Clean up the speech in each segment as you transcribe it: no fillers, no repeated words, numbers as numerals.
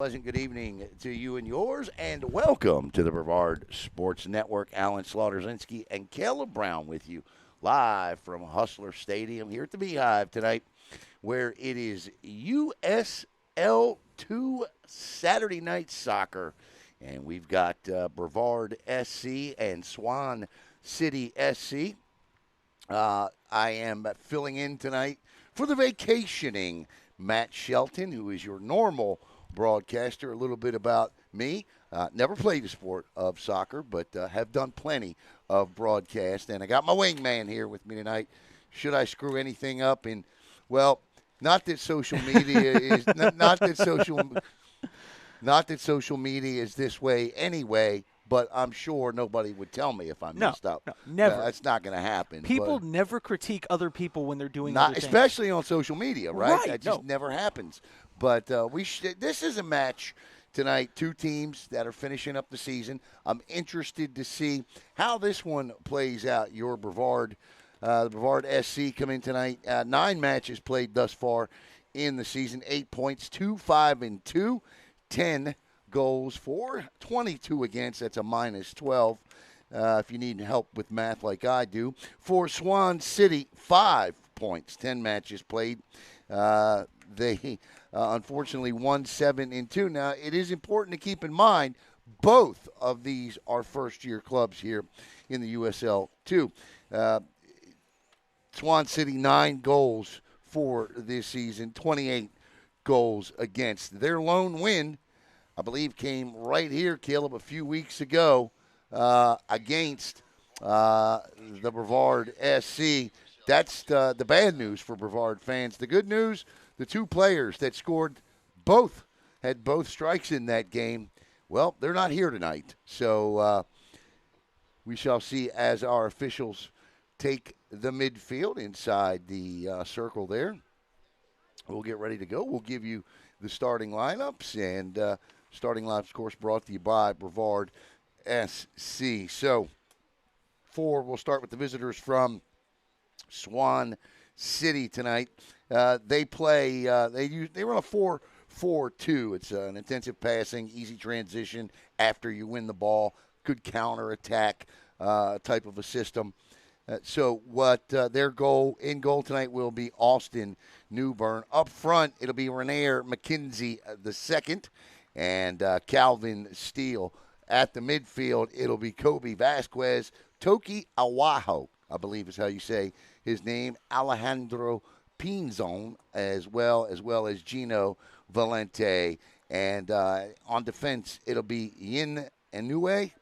Pleasant good evening to you and yours, and welcome to the Brevard Sports Network. Alan Slaughterzinski and Caleb Brown with you live from Hustler Stadium here at the Beehive tonight, where it is USL2 Saturday Night Soccer. And we've got Brevard SC and Swan City SC. I am filling in tonight for the vacationing Matt Shelton, who is your normal broadcaster. A little bit about me. Never played the sport of soccer, but have done plenty of broadcast. And I got my wingman here with me tonight. Should I screw anything up? And, well, not that social media is not that social media is this way anyway, but I'm sure nobody would tell me if I messed up. No, never. That's not going to happen. People never critique other people when they're doing not, other things. especially on social media, right? Right, That just never happens. But this is a match tonight, two teams that are finishing up the season. I'm interested to see how this one plays out. Your Brevard, the Brevard SC come in tonight. 9 matches played thus far in the season, 8 points, 2-5-2, 10 goals for, 22 against. That's a -12. If you need help with math like I do. For Swan City, 5 points, 10 matches played. They unfortunately won 7-2. Now, it is important to keep in mind both of these are first-year clubs here in the USL2. Swan City, 9 goals for this season, 28 goals against. Their lone win, I believe, came right here, Caleb, a few weeks ago against the Brevard SC. That's the bad news for Brevard fans. The good news, the 2 players that scored had both strikes in that game. Well, they're not here tonight. So we shall see as our officials take the midfield inside the circle there. We'll get ready to go. We'll give you the starting lineups. And starting lineups, of course, brought to you by Brevard SC. So we'll start with the visitors from Swan City tonight. They play. They run a 4-4-2. It's an intensive passing, easy transition after you win the ball, good counterattack type of a system. So what their goal tonight will be Austin Newburn. Up front, it'll be Renair McKenzie II and Calvin Steele. At the midfield, it'll be Kobe Vasquez, Toki Awaho, I believe is how you say his name, Alejandro Pinzon, as well as Gino Valente. And on defense, it'll be Yin Inoue,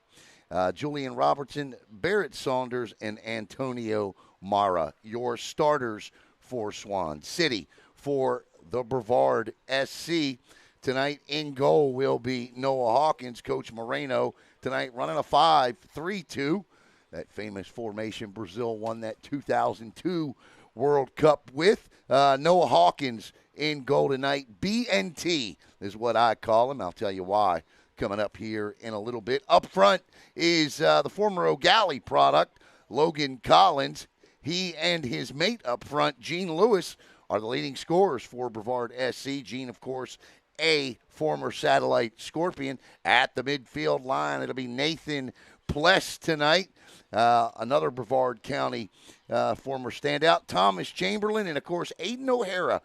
Julian Robertson, Barrett Saunders, and Antonio Mara. Your starters for Swan City. For the Brevard SC, tonight in goal will be Noah Hawkins. Coach Moreno tonight running a 5-3-2. That famous formation Brazil won that 2002 World Cup with. Noah Hawkins in goal tonight. BNT is what I call him. I'll tell you why coming up here in a little bit. Up front is the former O'Galley product, Logan Collins. He and his mate up front, Gene Lewis, are the leading scorers for Brevard SC. Gene, of course, a former Satellite Scorpion. At the midfield line, it'll be Nathan Pless tonight, another Brevard County former standout. Thomas Chamberlain, and, of course, Aiden O'Hara,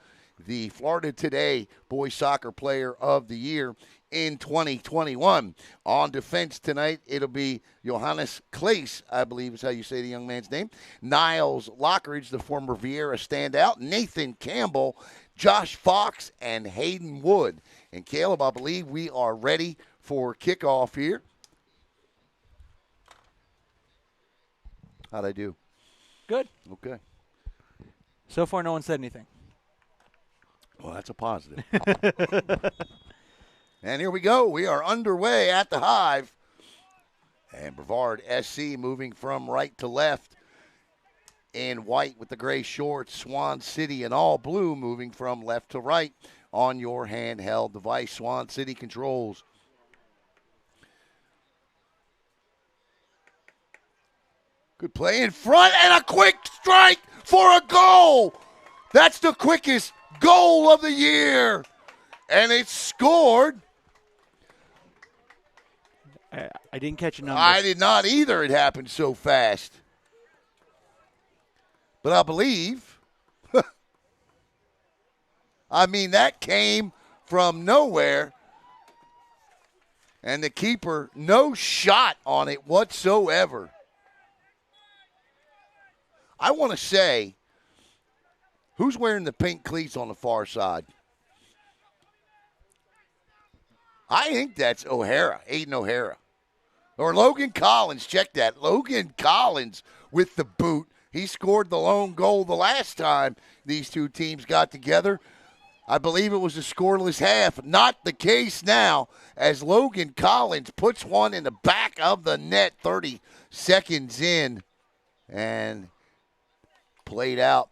the Florida Today Boys Soccer Player of the Year in 2021. On defense tonight, it'll be Johannes Claes, I believe is how you say the young man's name. Niles Lockridge, the former Vieira standout. Nathan Campbell, Josh Fox, and Hayden Wood. And Caleb, I believe we are ready for kickoff here. How'd I do? Good. Okay. So far, no one said anything. Well, that's a positive. And here we go. We are underway at the Hive. And Brevard SC moving from right to left in white with the gray shorts. Swan City in all blue moving from left to right on your handheld device. Swan City controls. Good play in front and a quick strike for a goal. That's the quickest goal of the year. And it's scored I didn't catch a number. I did not either. It happened so fast. But I believe, I mean, that came from nowhere. And the keeper, no shot on it whatsoever. I want to say, who's wearing the pink cleats on the far side? I think that's O'Hara, Aiden O'Hara. Or Logan Collins, check that. Logan Collins with the boot. He scored the lone goal the last time these two teams got together. I believe it was a scoreless half. Not the case now, as Logan Collins puts one in the back of the net 30 seconds in and played out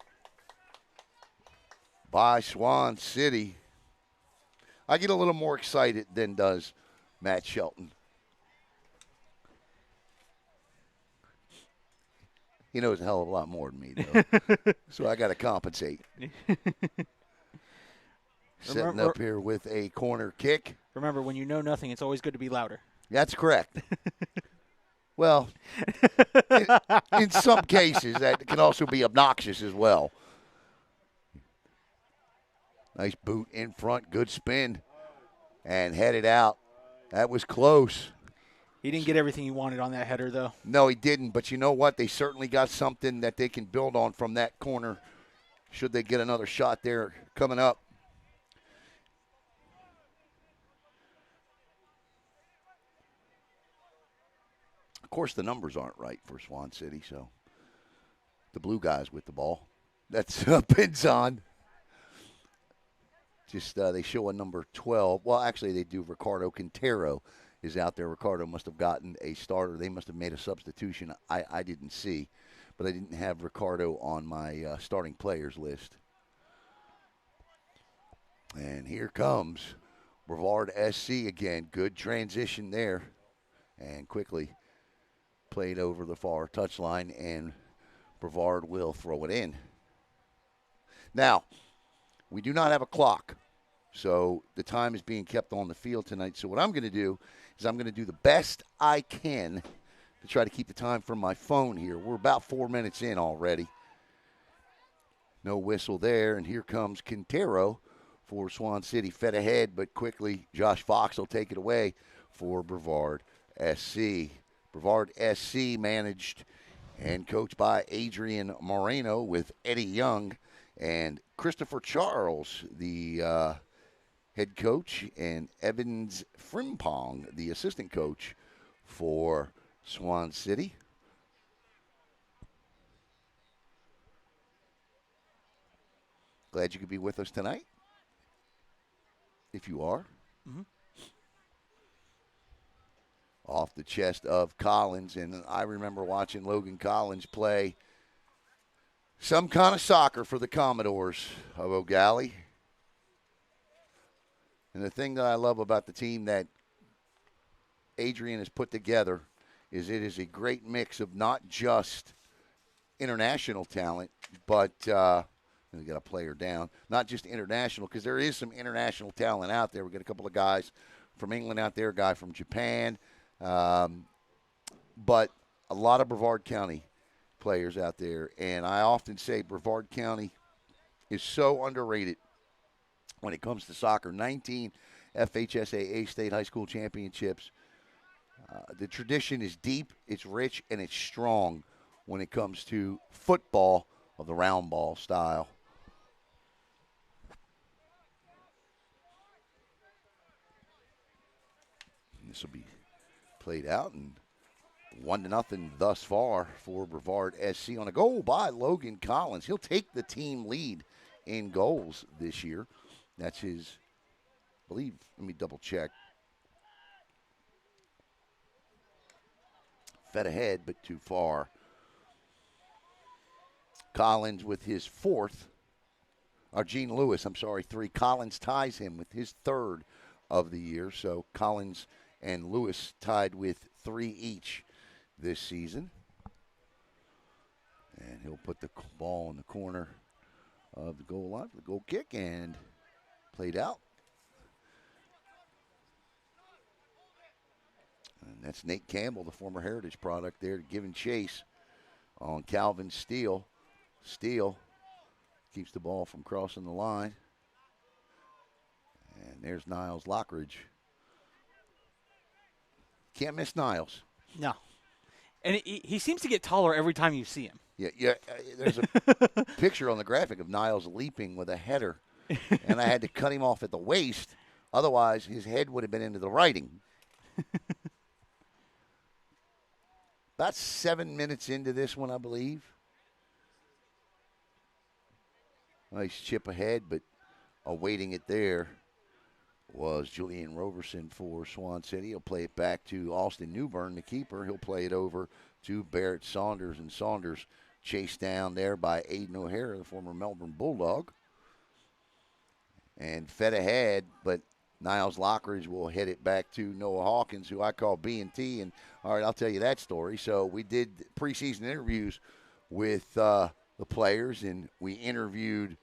by Swan City. I get a little more excited than does Matt Shelton. He knows a hell of a lot more than me, though. So I got to compensate. Setting up here with a corner kick. Remember, when you know nothing, it's always good to be louder. That's correct. Well, in some cases, that can also be obnoxious as well. Nice boot in front, good spin, and headed out. That was close. He didn't get everything he wanted on that header, though. No, he didn't. But you know what? They certainly got something that they can build on from that corner should they get another shot there coming up. Of course, the numbers aren't right for Swan City, so the blue guys with the ball. That's Pinzon. Just they show a number 12. Well, actually, they do. Ricardo Quintero is out there. Ricardo must have gotten a starter. They must have made a substitution. I didn't see, but I didn't have Ricardo on my starting players list. And here comes Brevard SC again. Good transition there. And quickly played over the far touchline, and Brevard will throw it in. Now, we do not have a clock, so the time is being kept on the field tonight. So what I'm going to do is I'm going to do the best I can to try to keep the time from my phone here. We're about 4 minutes in already. No whistle there, and here comes Quintero for Swan City. Fed ahead, but quickly Josh Fox will take it away for Brevard SC. Brevard SC managed and coached by Adrian Moreno with Eddie Young and Christopher Charles, the head coach, and Evans Frimpong, the assistant coach for Swan City. Glad you could be with us tonight, if you are. Mm-hmm. Off the chest of Collins, and I remember watching Logan Collins play some kind of soccer for the Commodores of O'Galley. And the thing that I love about the team that Adrian has put together is it is a great mix of not just international talent, but we got a player down. Not just international, because there is some international talent out there. We got a couple of guys from England out there, a guy from Japan. But a lot of Brevard County players out there. And I often say Brevard County is so underrated when it comes to soccer. 19 FHSAA state high school championships. The tradition is deep, it's rich, and it's strong when it comes to football of the round ball style. This will be played out, and 1-0 thus far for Brevard SC on a goal by Logan Collins. He'll take the team lead in goals this year. That's his, I believe, let me double check. Fed ahead, but too far. Collins with his fourth, or Gene Lewis, I'm sorry, 3. Collins ties him with his 3rd of the year. So Collins and Lewis tied with 3 each this season. And he'll put the ball in the corner of the goal line for the goal kick, and played out. And That's Nate Campbell, the former Heritage product there, giving chase on Calvin Steele. Steele keeps the ball from crossing the line. And there's Niles Lockridge. Can't miss Niles. No. And he seems to get taller every time you see him. Yeah. There's a picture on the graphic of Niles leaping with a header, and I had to cut him off at the waist. Otherwise, his head would have been into the writing. About 7 minutes into this one, I believe. Nice chip ahead, but awaiting it there was Julian Roberson for Swan City. He'll play it back to Austin Newbern, the keeper. He'll play it over to Barrett Saunders, and Saunders chased down there by Aiden O'Hara, the former Melbourne Bulldog. And fed ahead, but Niles Lockridge will head it back to Noah Hawkins, who I call B&T. And, all right, I'll tell you that story. So we did preseason interviews with the players, and we interviewed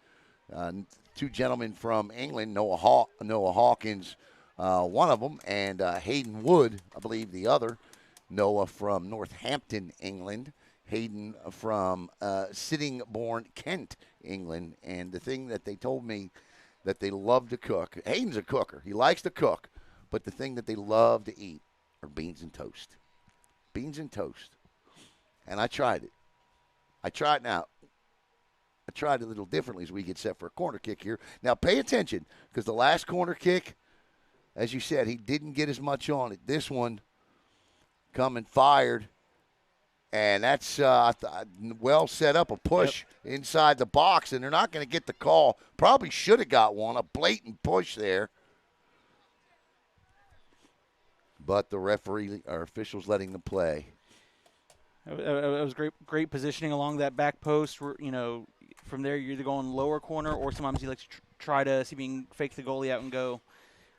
two gentlemen from England, Noah Hawkins, one of them, and Hayden Wood, I believe the other. Noah from Northampton, England. Hayden from Sittingbourne, Kent, England. And the thing that they told me that they love to cook, Hayden's a cooker. He likes to cook. But the thing that they love to eat are beans and toast. Beans and toast. And I tried it. I tried it a little differently as we get set for a corner kick here. Now, pay attention, because the last corner kick, as you said, he didn't get as much on it. This one, coming fired, and that's well set up, a push inside the box, and they're not going to get the call. Probably should have got one, a blatant push there. But the referee, or officials, letting them play. It was great positioning along that back post. From there, you're either going lower corner, or sometimes you like to try to see if you can fake the goalie out and go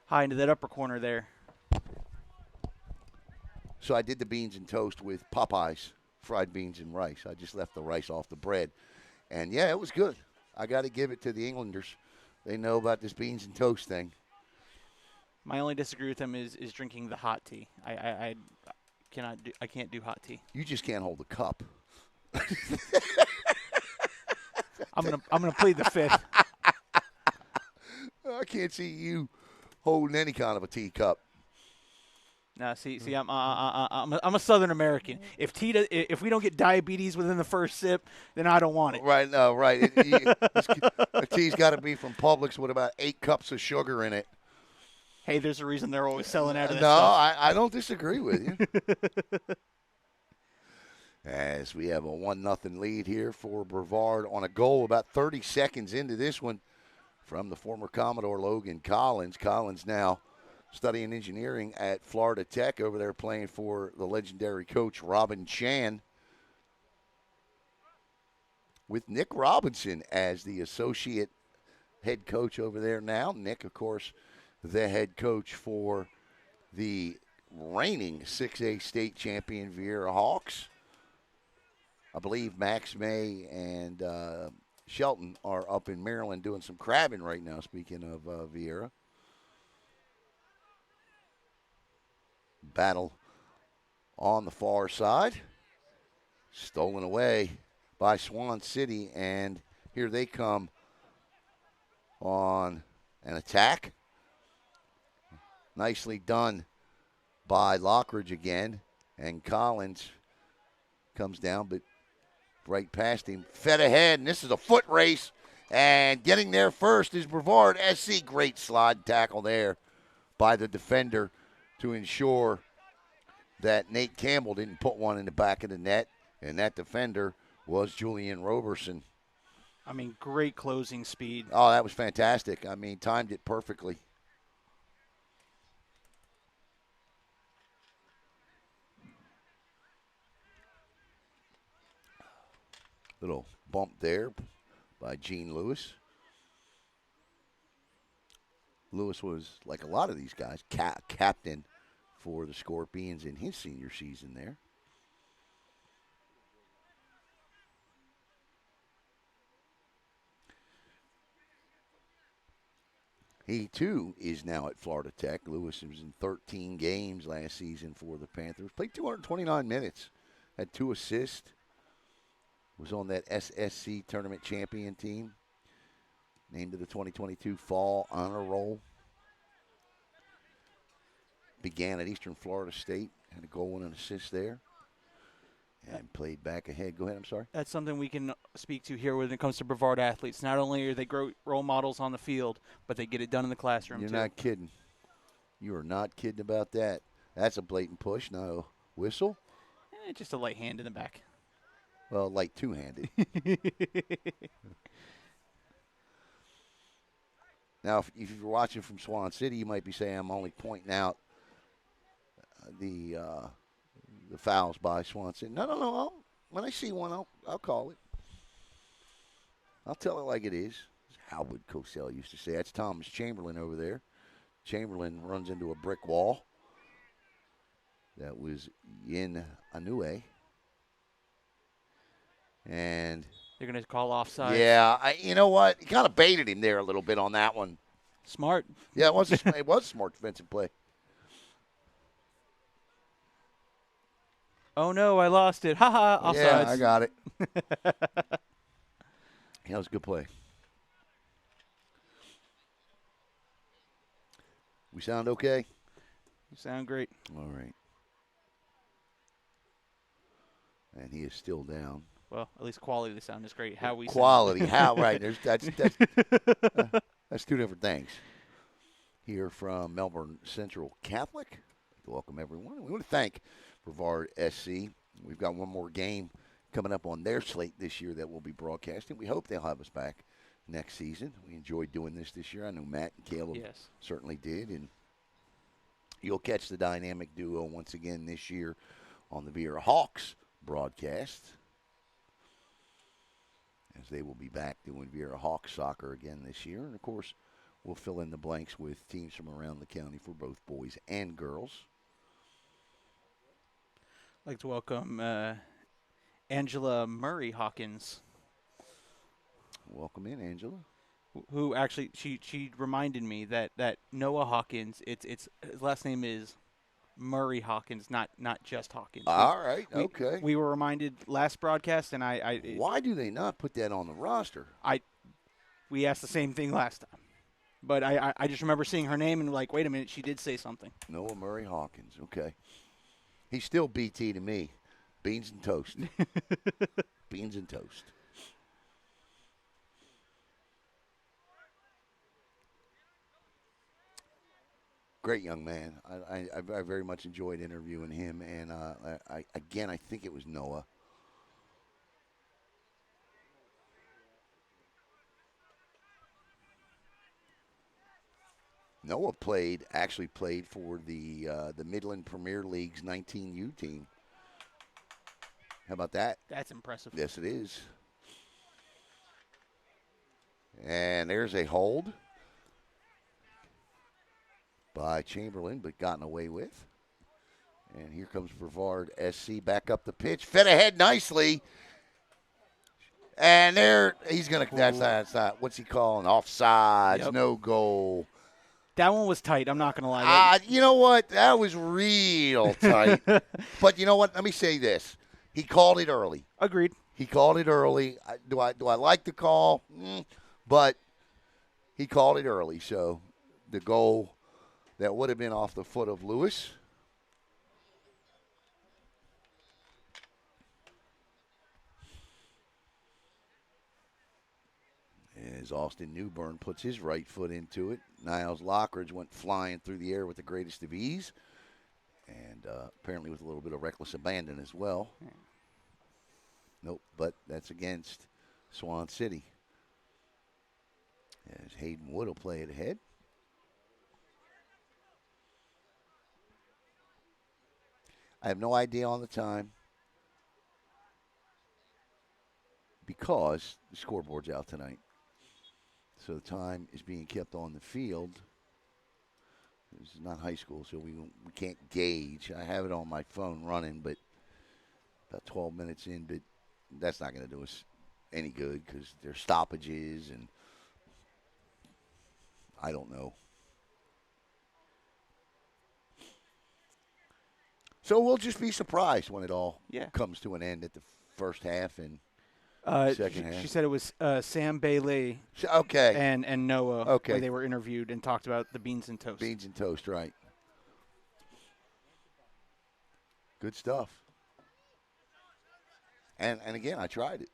high into that upper corner there. So I did the beans and toast with Popeyes, fried beans and rice. I just left the rice off the bread. And, yeah, it was good. I got to give it to the Englanders. They know about this beans and toast thing. My only disagree with them is drinking the hot tea. I can't do hot tea. You just can't hold the cup. I'm gonna plead the fifth. I can't see you holding any kind of a teacup. Now, see, I'm a Southern American. If we don't get diabetes within the first sip, then I don't want it. Right, no, right. The tea's got to be from Publix with about 8 cups of sugar in it. Hey, there's a reason they're always selling out of that No, stuff. I don't disagree with you. As we have a 1-0 lead here for Brevard on a goal about 30 seconds into this one from the former Commodore Logan Collins. Collins now studying engineering at Florida Tech, over there playing for the legendary coach Robin Chan, with Nick Robinson as the associate head coach over there now. Nick, of course, the head coach for the reigning 6A state champion Viera Hawks. I believe Max May and Shelton are up in Maryland doing some crabbing right now, speaking of Viera. Battle on the far side. Stolen away by Swan City, and here they come on an attack. Nicely done by Lockridge again, and Collins comes down, but right past him, fed ahead, and this is a foot race, and getting there first is Brevard SC. Great slide tackle there by the defender to ensure that Nate Campbell didn't put one in the back of the net, and that defender was Julian Roberson. I mean, great closing speed. Oh, that was fantastic. I mean, timed it perfectly. Little bump there by Gene Lewis. Lewis was, like a lot of these guys, captain for the Scorpions in his senior season there. He, too, is now at Florida Tech. Lewis was in 13 games last season for the Panthers. Played 229 minutes. Had 2 assists. Was on that SSC tournament champion team. Named to the 2022 Fall Honor Roll. Began at Eastern Florida State. Had a goal and an assist there. And played back ahead. Go ahead, I'm sorry. That's something we can speak to here when it comes to Brevard athletes. Not only are they great role models on the field, but they get it done in the classroom, You're too. not kidding. You are not kidding about that. That's a blatant push. No whistle. Just a light hand in the back. Well, light two-handed. Now, if you're watching from Swan City, you might be saying I'm only pointing out the fouls by Swan City. No. When I see one, I'll call it. I'll tell it like it is. How would Cosell used to say. That's Thomas Chamberlain over there. Chamberlain runs into a brick wall. That was Yin Anue. And they're going to call offside. Yeah, you know what? He kind of baited him there a little bit on that one. Smart. Yeah, it was a smart defensive play. Oh, no, I lost it. Ha-ha, offsides. Yeah, I got it. Yeah, that was a good play. We sound okay? You sound great. All right. And he is still down. Well, at least quality of the sound is great. How we quality, sound. how right? That's 2 different things. Here from Melbourne Central Catholic, welcome everyone. We want to thank Brevard SC. We've got one more game coming up on their slate this year that we'll be broadcasting. We hope they'll have us back next season. We enjoyed doing this year. I know Matt and Caleb certainly did, and you'll catch the dynamic duo once again this year on the Viera Hawks broadcast, as they will be back doing Viera Hawks soccer again this year. And, of course, we'll fill in the blanks with teams from around the county for both boys and girls. I'd like to welcome Angela Murray Hawkins. Welcome in, Angela. Who actually, she reminded me that Noah Hawkins, his last name is Murray Hawkins, not just Hawkins. All right, okay. We were reminded last broadcast, and why do they not put that on the roster? We asked the same thing last time, but I just remember seeing her name and like, wait a minute, she did say something. Noah Murray Hawkins, okay. He's still BT to me. Beans and toast. Beans and toast. Great young man. I very much enjoyed interviewing him, and I think it was Noah. Noah actually played for the Midland Premier League's 19U team. How about that? That's impressive. Yes, it is. And there's a hold by Chamberlain, but gotten away with. And here comes Brevard SC back up the pitch. Fed ahead nicely. And there, he's going to, that's not, what's he calling? Offsides, Yep. No goal. That one was tight. I'm not going to lie. You know what? That was real tight. But you know what? Let me say this. He called it early. Agreed. He called it early. Do I like the call? But he called it early. So the goal that would have been off the foot of Lewis. As Austin Newburn puts his right foot into it, Niles Lockridge went flying through the air with the greatest of ease, and apparently with a little bit of reckless abandon as well. Nope, but that's against Swan City. As Hayden Wood will play it ahead. I have no idea on the time because the scoreboard's out tonight. So the time is being kept on the field. This is not high school, so we can't gauge. I have it on my phone running, but about 12 minutes in, but that's not going to do us any good because there's stoppages and I don't know. So we'll just be surprised when it all Yeah. comes to an end at the first half and second half. She said it was Sam Bailey Okay. and Noah Okay. where they were interviewed and talked about the beans and toast. Beans and toast, right. Good stuff. And again, I tried it.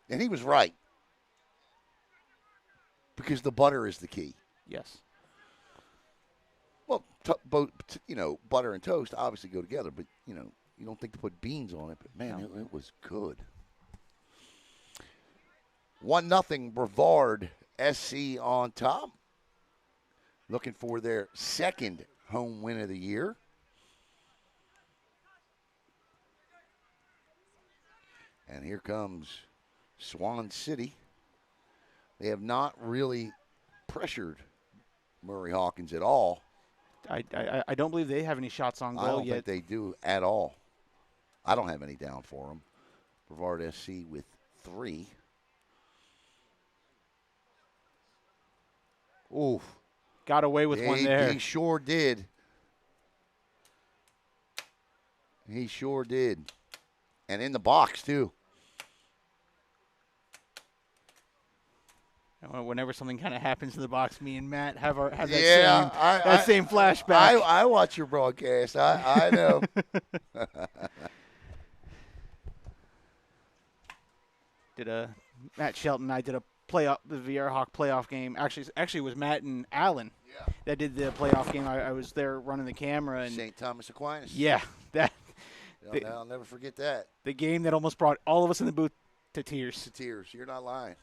And he was right. Because the butter is the key. Yes. Well, butter and toast obviously go together, but, you don't think to put beans on it. But, man, No. it was good. 1-0 Brevard SC on top. Looking for their second home win of the year. And here comes Swan City. They have not really pressured Murray Hawkins at all. I don't believe they have any shots on goal I don't yet. think they do at all. I don't have any down for them. Brevard SC with 3. Oof. Got away with one there. He sure did. He sure did. And in the box, too. Whenever something kind of happens in the box, me and Matt have that same flashback. I watch your broadcast. I know. Matt Shelton and I did a the VR Hawk playoff game. Actually, it was Matt and Alan that did the playoff game. I was there running the camera. And St. Thomas Aquinas. Yeah, I'll never forget that. The game that almost brought all of us in the booth to tears. You're not lying.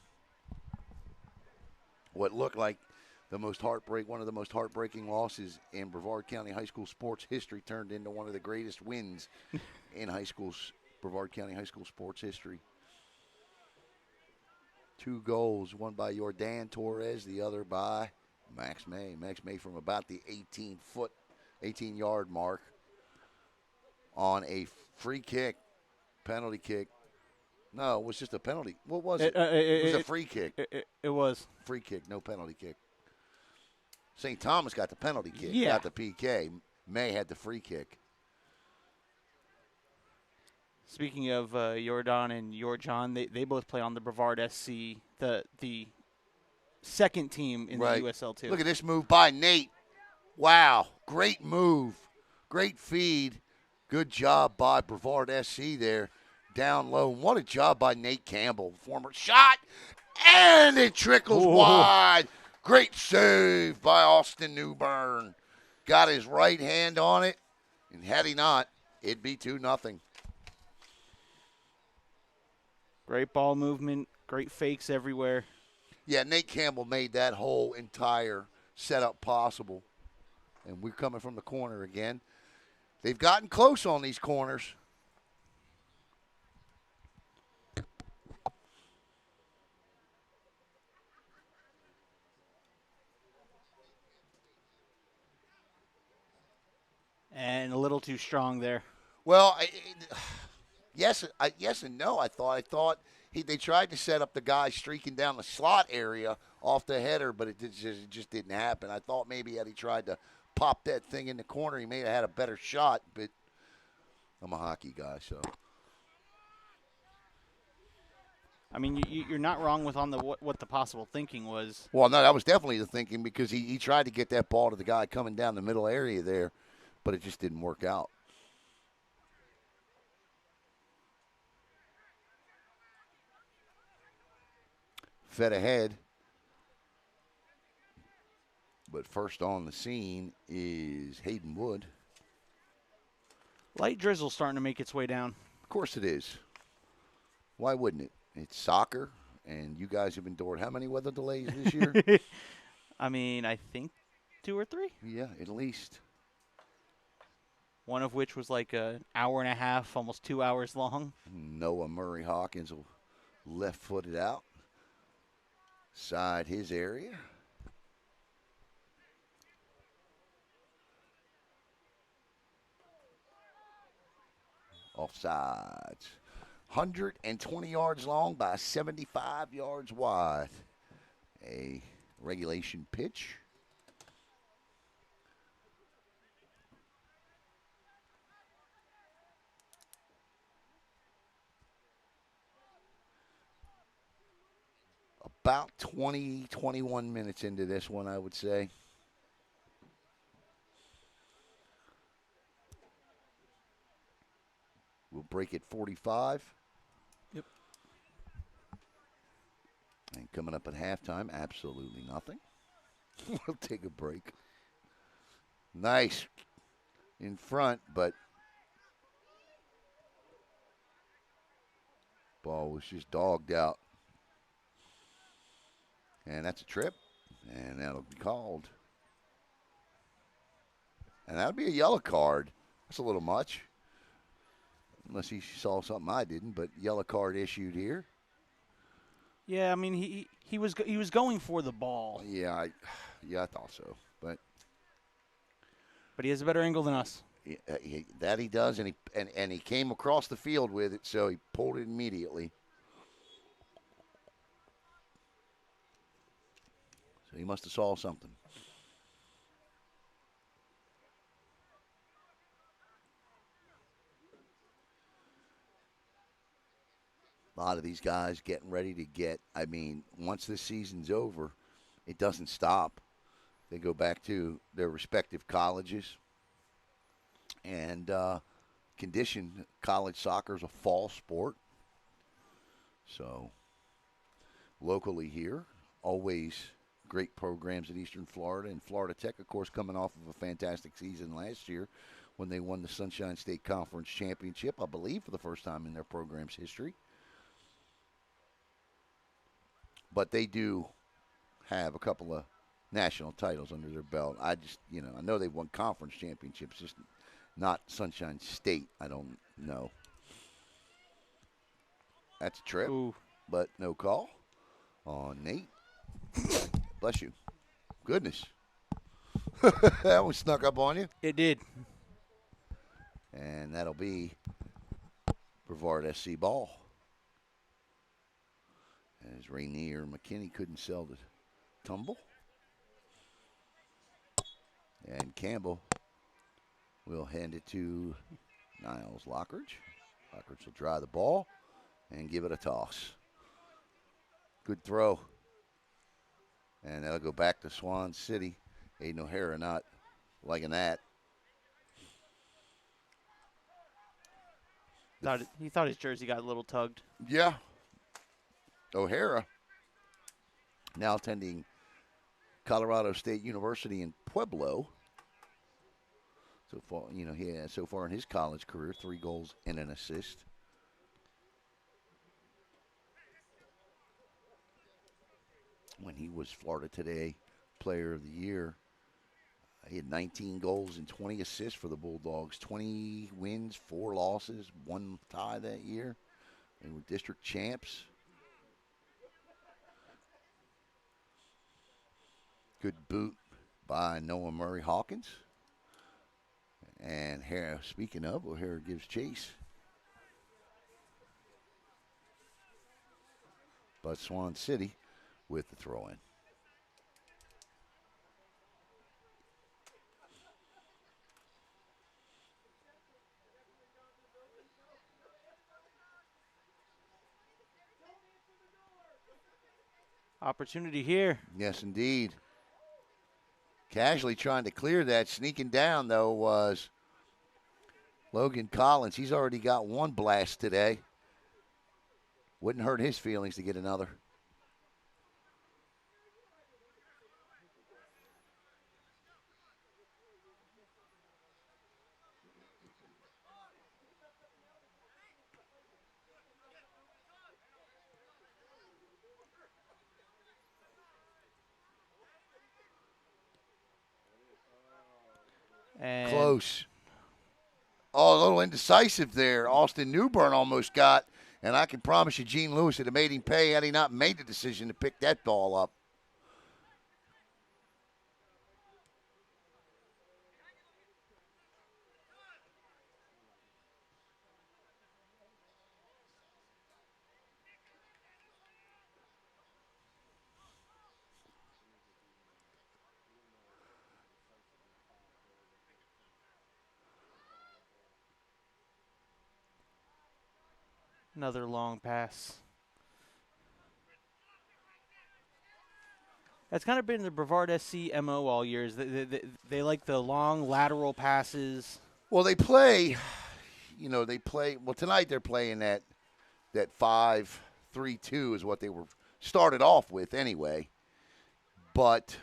What looked like one of the most heartbreaking losses in Brevard County High School sports history turned into one of the greatest wins in Brevard County High School sports history. 2 goals, one by Jordan Torres, the other by Max May. Max May from about the 18-yard mark on a free kick, penalty kick. No, it was just a penalty. What was it? It was a free kick. It was. Free kick, no penalty kick. St. Thomas got the penalty kick, got the PK. May had the free kick. Speaking of Jordan and Jorjan, they both play on the Brevard SC, the second team in the USL2. Look at this move by Nate. Wow, great move. Great feed. Good job by Brevard SC there. Down low. What a job by Nate Campbell. Former shot, and it trickles wide. Great save by Austin Newburn. Got his right hand on it, and had he not, it'd be 2-0. Great ball movement, great fakes everywhere. Yeah, Nate Campbell made that whole entire setup possible. And we're coming from the corner again. They've gotten close on these corners. And a little too strong there. Well, yes and no. I thought they tried to set up the guy streaking down the slot area off the header, but it just didn't happen. I thought maybe had he tried to pop that thing in the corner, he may have had a better shot, but I'm a hockey guy, so. I mean, you're not wrong with what the possible thinking was. Well, no, that was definitely the thinking because he tried to get that ball to the guy coming down the middle area there, but it just didn't work out. Fed ahead. But first on the scene is Hayden Wood. Light drizzle starting to make its way down. Of course it is. Why wouldn't it? It's soccer, and you guys have endured how many weather delays this year? I mean, I think 2 or 3. Yeah, at least. One of which was like an hour and a half, almost 2 hours long. Noah Murray Hawkins will left-footed out. Side his area. Offsides. 120 yards long by 75 yards wide. A regulation pitch. about 20, 21 minutes into this one, I would say. We'll break at 45. Yep. And coming up at halftime, absolutely nothing. We'll take a break. Nice in front, but ball was just dogged out. And that's a trip, and that'll be called. And that'll be a yellow card. That's a little much. Unless he saw something I didn't, but yellow card issued here. Yeah, I mean he was going for the ball. Yeah, I thought so, but he has a better angle than us. That he does, and he came across the field with it, so he pulled it immediately. So he must have saw something. A lot of these guys getting ready to get, I mean, once this season's over, it doesn't stop. They go back to their respective colleges and condition. College soccer is a fall sport. So locally here, always great programs at Eastern Florida. And Florida Tech, of course, coming off of a fantastic season last year when they won the Sunshine State Conference Championship, I believe, for the first time in their program's history. But they do have a couple of national titles under their belt. I just, I know they've won conference championships, just not Sunshine State. I don't know. That's a trip, Ooh. but no call on Nate. Bless you. Goodness. That one snuck up on you. It did. And that'll be Brevard SC ball. As Rainier McKinney couldn't sell the tumble. And Campbell will hand it to Niles Lockridge. Lockridge will dry the ball and give it a toss. Good throw. And that'll go back to Swan City. Aiden O'Hara not liking that. He thought his jersey got a little tugged. Yeah. O'Hara now attending Colorado State University in Pueblo. So far, he has so far in his college career 3 goals and an assist. When he was Florida Today Player of the Year, he had 19 goals and 20 assists for the Bulldogs. 20 wins, 4 losses, 1 tie that year. They were district champs. Good boot by Noah Murray Hawkins. And here, speaking of, O'Hara gives chase. But Swan City with the throw-in. Opportunity here. Yes, indeed. Casually trying to clear that. Sneaking down, though, was Logan Collins. He's already got 1 blast today. Wouldn't hurt his feelings to get another. And Close. Oh, a little indecisive there. Austin Newburn almost got, and I can promise you Gene Lewis would have made him pay had he not made the decision to pick that ball up. another long pass. That's kind of been the Brevard SC MO all years. They like the long lateral passes. Well, they play, well, tonight they're playing that 5-3-2 is what they were started off with anyway. But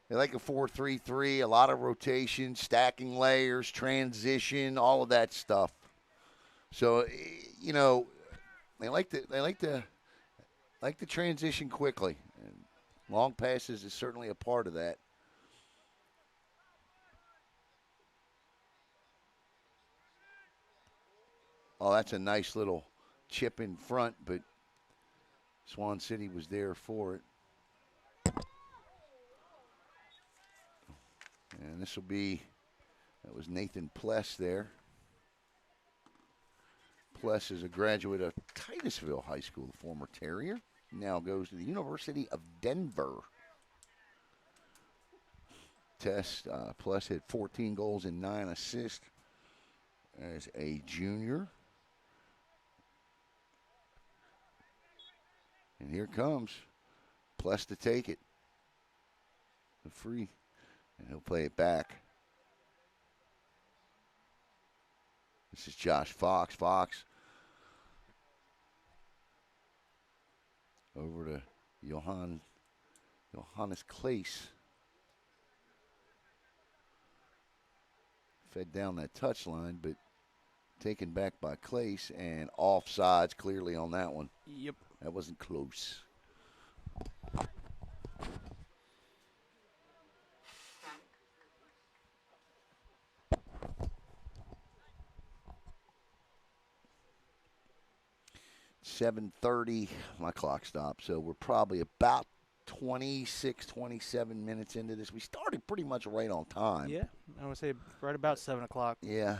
they like a 4-3-3, a lot of rotation, stacking layers, transition, all of that stuff. So, they like to transition quickly. And long passes is certainly a part of that. Oh, that's a nice little chip in front, but Swan City was there for it. And this will be, that was Nathan Pless there. Pless is a graduate of Titusville High School, the former Terrier. Now goes to the University of Denver. Pless had 14 goals and 9 assists as a junior. And here comes Pless to take it. The free. And he'll play it back. This is Josh Fox. Fox over to Johannes Claes. Fed down that touchline, but taken back by Claes, and offsides clearly on that one. Yep. That wasn't close. .7:30, my clock stopped, so we're probably about 26, 27 minutes into this. We started pretty much right on time. Yeah, I would say right about 7 o'clock. Yeah.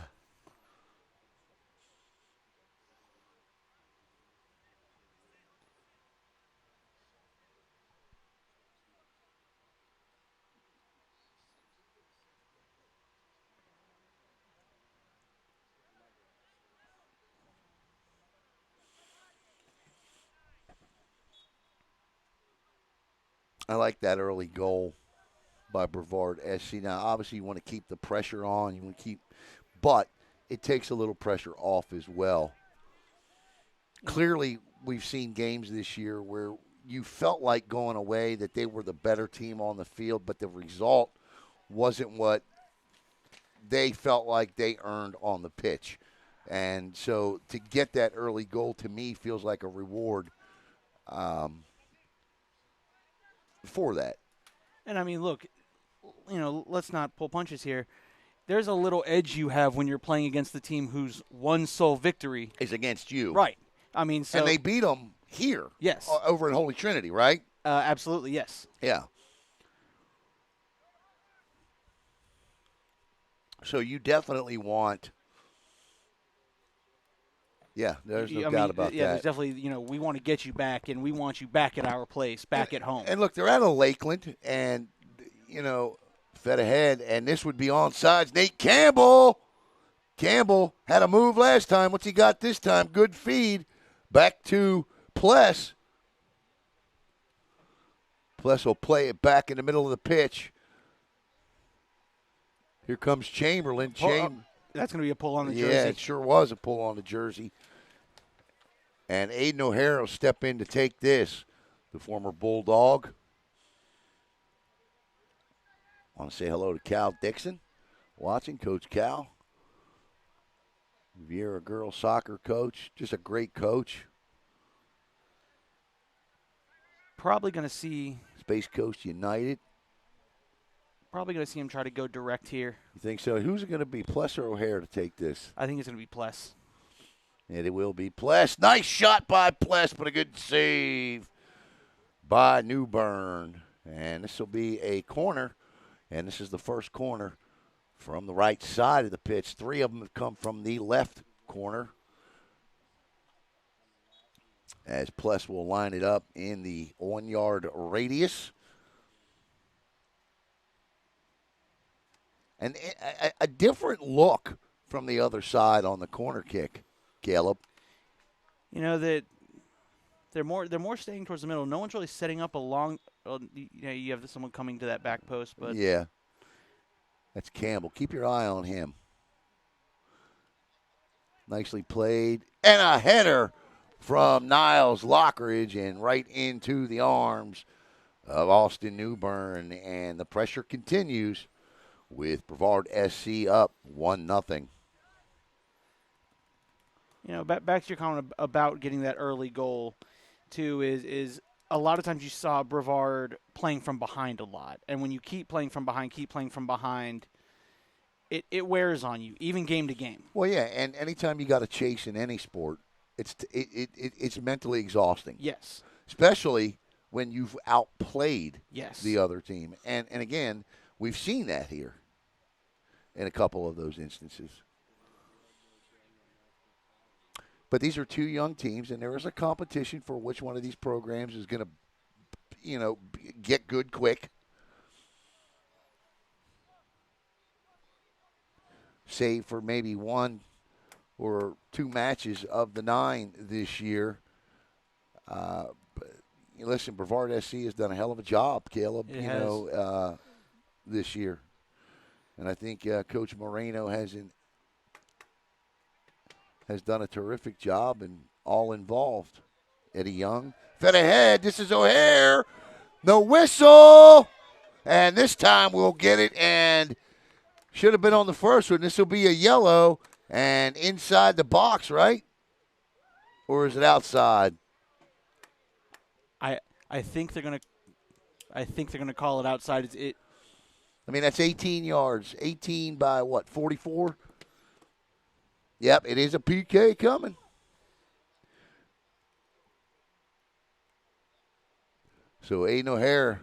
I like that early goal by Brevard SC. Now, obviously, you want to keep the pressure on. You want to but it takes a little pressure off as well. Clearly, we've seen games this year where you felt like going away that they were the better team on the field, but the result wasn't what they felt like they earned on the pitch. And so to get that early goal, to me, feels like a reward for that. And, I mean, look, let's not pull punches here. There's a little edge you have when you're playing against the team whose one sole victory is against you. Right. I mean, so. And they beat them here. Yes. Over in Holy Trinity, right? Absolutely, yes. Yeah. So you definitely want. Yeah, there's no doubt about that. Yeah, there's definitely, we want to get you back, and we want you back at our place, back at home. And look, they're out of Lakeland, and, fed ahead, and this would be onside. Nate Campbell. Campbell had a move last time. What's he got this time? Good feed. Back to Pless. Pless will play it back in the middle of the pitch. Here comes Chamberlain. That's going to be a pull on the jersey. Yeah, it sure was a pull on the jersey. And Aiden O'Hara will step in to take this, the former Bulldog. Want to say hello to Cal Dixon, watching, Coach Cal. Riviera girls soccer coach, just a great coach. Probably going to see Space Coast United. Probably going to see him try to go direct here. You think so? Who's it going to be, Pless or O'Hare, to take this? I think it's going to be Pless. And it will be Pless. Nice shot by Pless, but a good save by Newburn. And this will be a corner. And this is the first corner from the right side of the pitch. 3 of them have come from the left corner. As Pless will line it up in the 1-yard radius. And a different look from the other side on the corner kick, Caleb. That They're more staying towards the middle. No one's really setting up along. You have someone coming to that back post, but yeah, that's Campbell. Keep your eye on him. Nicely played, and a header from Niles Lockridge and right into the arms of Austin Newbern, and the pressure continues with Brevard SC up 1-0. Back to your comment about getting that early goal, too, is a lot of times you saw Brevard playing from behind a lot. And when you keep playing from behind, it wears on you, even game to game. Well, yeah, and anytime you got to chase in any sport, it's mentally exhausting. Yes. Especially when you've outplayed yes. the other team. And again, we've seen that here in a couple of those instances. But these are two young teams, and there is a competition for which one of these programs is going to, get good quick. Save for maybe one or two matches of the 9 this year. But listen, Brevard SC has done a hell of a job, Caleb, this year. And I think Coach Moreno has done a terrific job and all involved. Eddie Young fed ahead. This is O'Hare. No whistle. And this time we'll get it, and should have been on the first one. This will be a yellow and inside the box, right? Or is it outside? I think they're gonna call it outside. That's 18 yards. 18 by what? 44. Yep, it is a PK coming. So Aiden O'Hare.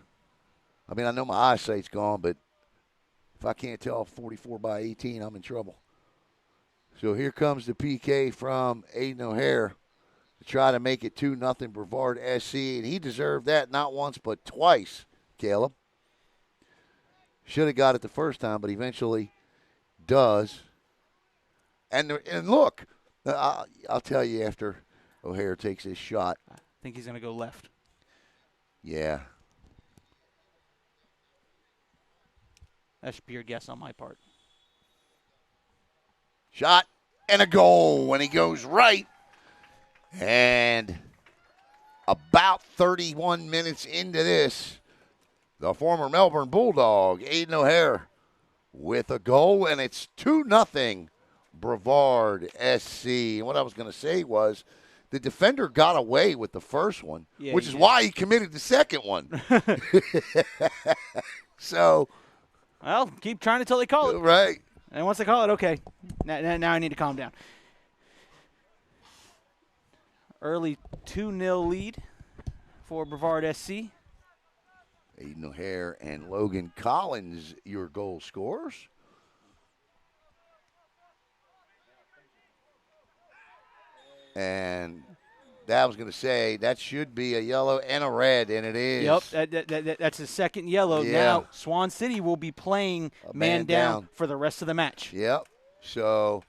I know my eyesight's gone, but if I can't tell 44 by 18, I'm in trouble. So here comes the PK from Aiden O'Hare to try to make it 2-0 Brevard SC. And he deserved that not once but twice, Caleb. Should have got it the first time, but eventually does. And look, I'll tell you after O'Hare takes his shot. I think he's going to go left. Yeah. That's pure guess on my part. Shot and a goal when he goes right. And about 31 minutes into this, the former Melbourne Bulldog, Aiden O'Hare, with a goal, and it's 2-0 Brevard SC. And what I was going to say was the defender got away with the first one, which is why he committed the second one. So, well, keep trying until they call it. Right. And once they call it, okay, now I need to calm down. Early 2-0 lead for Brevard SC. Aiden O'Hare and Logan Collins, your goal scorers. And that was going to say that should be a yellow and a red, and it is. Yep, that's the second yellow. Yeah. Now Swan City will be playing man down for the rest of the match. Yep. So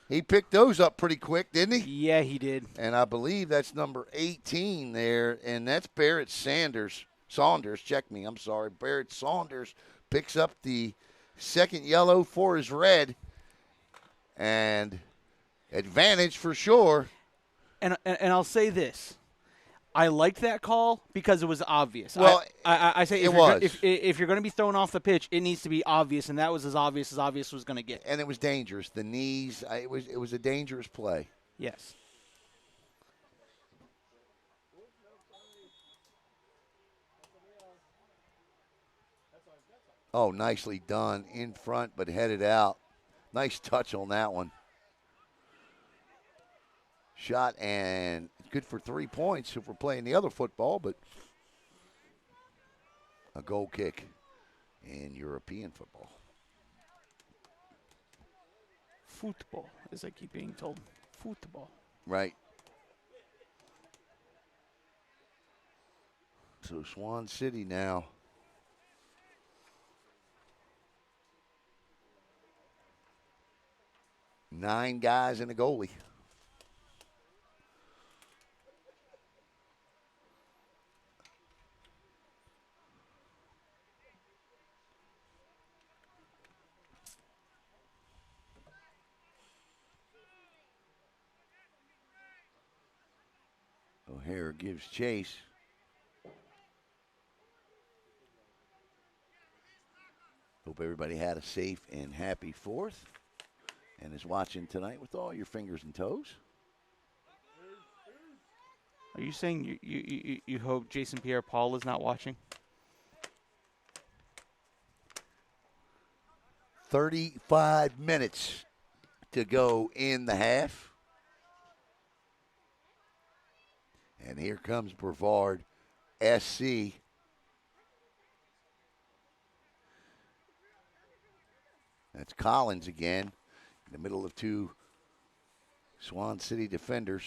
he picked those up pretty quick, didn't he? Yeah, he did. And I believe that's number 18 there, and that's Barrett Saunders. Barrett Saunders picks up the second yellow for his red, and advantage for sure. And I'll say this. I liked that call because it was obvious. Well, I say if you're going to be thrown off the pitch, it needs to be obvious, and that was as obvious was going to get. And it was dangerous. The knees, it was a dangerous play. Yes. Oh, nicely done in front, but headed out. Nice touch on that one. Shot and good for 3 points if we're playing the other football, but a goal kick in European football. Football, as I keep being told. Football. Right. So Swan City now. Nine guys and a goalie. O'Hara gives chase. Hope everybody had a safe and happy 4th and is watching tonight with all your fingers and toes. Are you saying you hope Jason Pierre-Paul is not watching? 35 minutes to go in the half. And here comes Brevard SC. That's Collins again, in the middle of 2 Swan City defenders.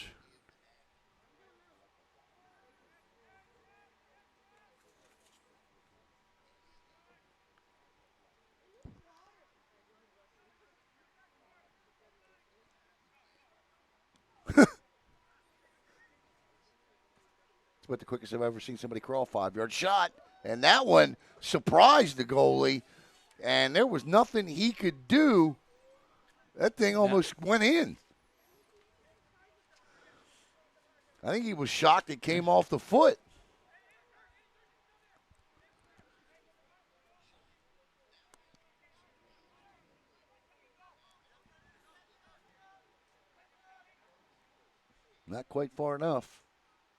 It's about the quickest I've ever seen somebody crawl 5-yard shot. And that one surprised the goalie. And there was nothing he could do. That thing almost went in. I think he was shocked it came off the foot. Not quite far enough.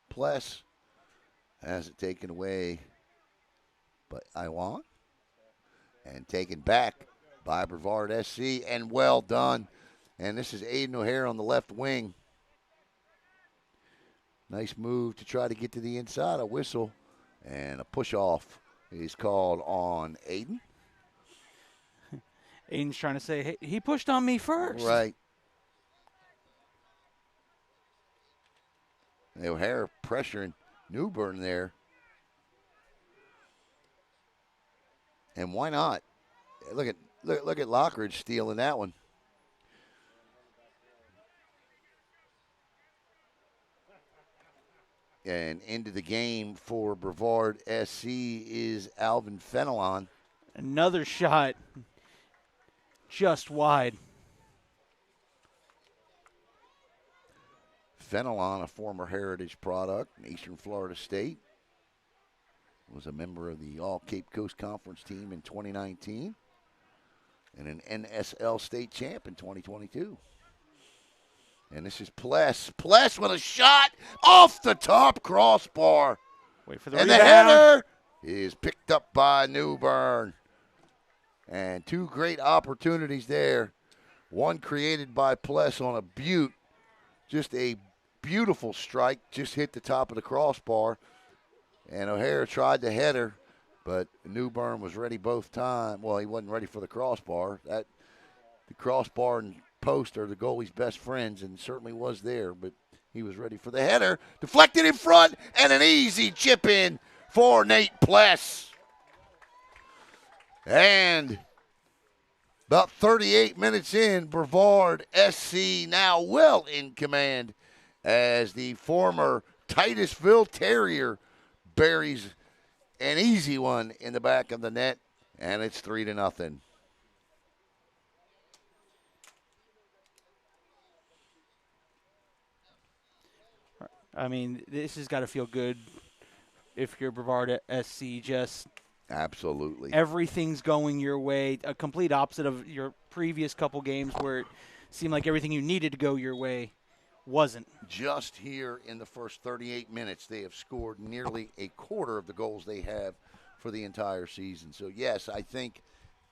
Pless has it taken away by Iwan. And taken back by Brevard SC, and well done. And this is Aiden O'Hara on the left wing. Nice move to try to get to the inside. A whistle and a push-off is called on Aiden. Aiden's trying to say, hey, he pushed on me first. Right. O'Hara pressuring Newburn there. And why not? Look at Lockridge stealing that one. And into the game for Brevard SC is Alvin Fenelon. Another shot just wide. Fenelon, a former Heritage product in Eastern Florida State, was a member of the All-Cape Coast Conference team in 2019 and an NSL state champ in 2022. And this is Pless. Pless with a shot off the top crossbar. Wait for the and rebound. The header is picked up by Newburn. And 2 great opportunities there. One created by Pless on a butte. Just a beautiful strike. Just hit the top of the crossbar. And O'Hara tried the header, but Newburn was ready both times. Well, he wasn't ready for the crossbar. The crossbar and post are the goalie's best friends, and certainly was there, but he was ready for the header. Deflected in front, and an easy chip in for Nate Pless. And about 38 minutes in, Brevard SC now well in command as the former Titusville Terrier buries an easy one in the back of the net, and it's 3-0. I mean, this has got to feel good if you're Brevard SC. Just absolutely everything's going your way. A complete opposite of your previous couple games where it seemed like everything you needed to go your way wasn't. Just here in the first 38 minutes, they have scored nearly a quarter of the goals they have for the entire season. So, yes, I think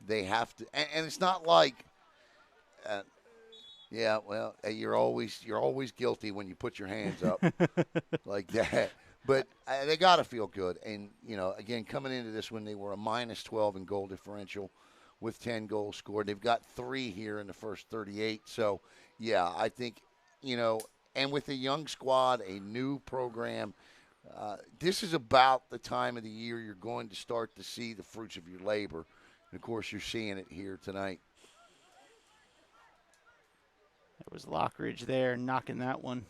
they have to. And it's not like, you're always guilty when you put your hands up like that. But they got to feel good. And, again, coming into this one, they were a -12 in goal differential with 10 goals scored. They've got 3 here in the first 38. So, yeah, I think, and with a young squad, a new program, this is about the time of the year you're going to start to see the fruits of your labor. And, of course, you're seeing it here tonight. There was Lockridge there knocking that one.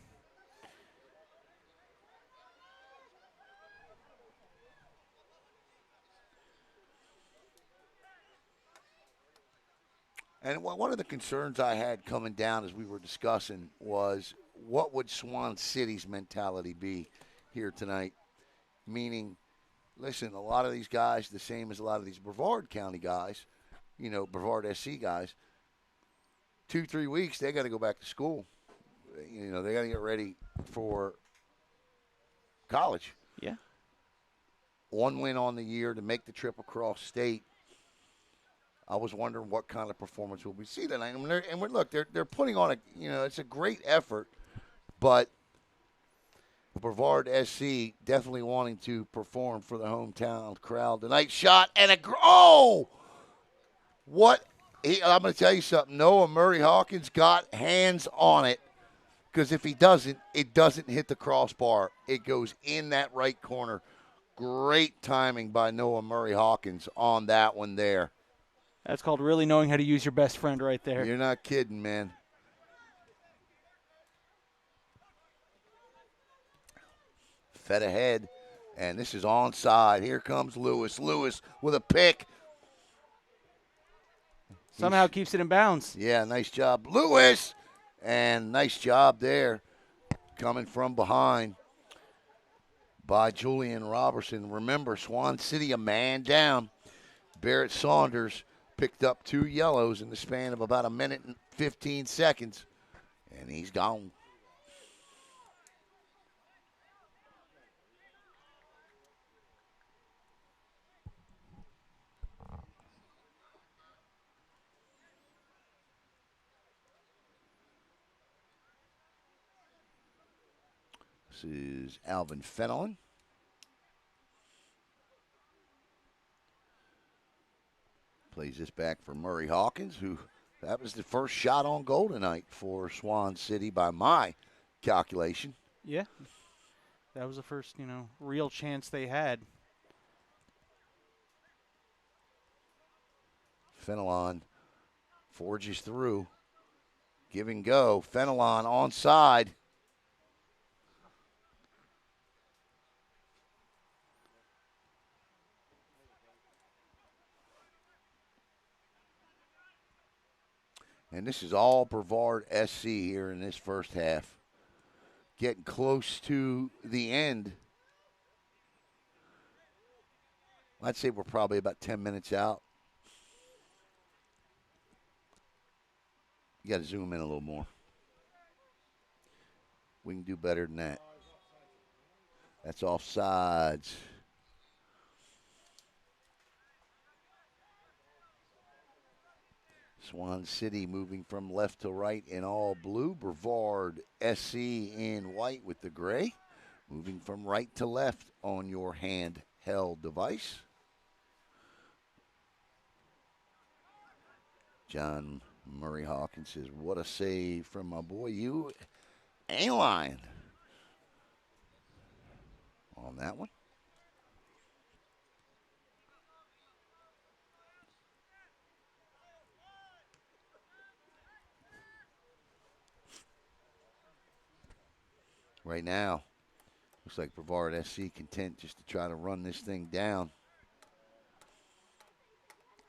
And one of the concerns I had coming down as we were discussing was what would Swan City's mentality be here tonight, meaning, listen, a lot of these guys, the same as a lot of these Brevard County guys, Brevard SC guys, 2-3 weeks, they got to go back to school. They got to get ready for college. Yeah. 1 win on the year to make the trip across state. I was wondering what kind of performance will we see tonight. They're putting on it's a great effort, but Brevard SC definitely wanting to perform for the hometown crowd tonight. Shot and what? I'm going to tell you something. Noah Murray Hawkins got hands on it, because if he doesn't, it doesn't hit the crossbar. It goes in that right corner. Great timing by Noah Murray Hawkins on that one there. That's called really knowing how to use your best friend right there. You're not kidding, man. Fed ahead, and this is onside. Here comes Lewis. Lewis with a pick. Somehow keeps it in bounds. Yeah, nice job, Lewis. And nice job there, coming from behind by Julian Robertson. Remember, Swan City a man down. Barrett Saunders picked up 2 yellows in the span of about 1 minute and 15 seconds, and he's gone. This is Alvin Fenelon. Plays this back for Murray Hawkins, that was the first shot on goal tonight for Swan City by my calculation. Yeah. That was the first, real chance they had. Fenelon forges through. Give and go. Fenelon onside. And this is all Brevard SC here in this first half. Getting close to the end. I'd say we're probably about 10 minutes out. You got to zoom in a little more. We can do better than that. That's offsides. Swan City moving from left to right in all blue. Brevard SC in white with the gray. Moving from right to left on your handheld device. John Murray Hawkins says, what a save from my boy. You ain't lying on that one. Right now, looks like Brevard SC content just to try to run this thing down.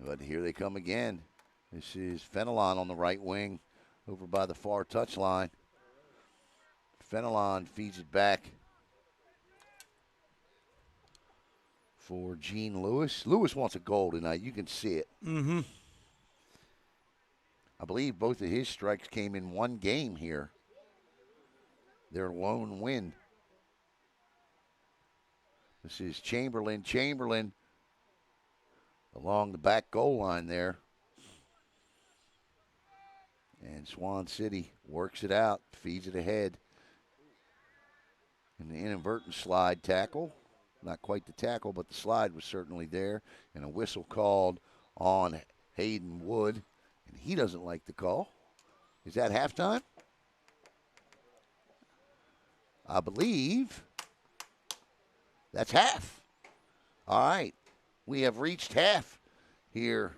But here they come again. This is Fenelon on the right wing over by the far touchline. Fenelon feeds it back for Gene Lewis. Lewis wants a goal tonight. You can see it. Mm-hmm. I believe both of his strikes came in one game here. Their lone win. This is Chamberlain. Chamberlain along the back goal line there. And Swan City works it out, feeds it ahead. And the inadvertent slide tackle. Not quite the tackle, but the slide was certainly there. And a whistle called on Hayden Wood. And he doesn't like the call. Is that halftime? I believe that's half. All right. We have reached half here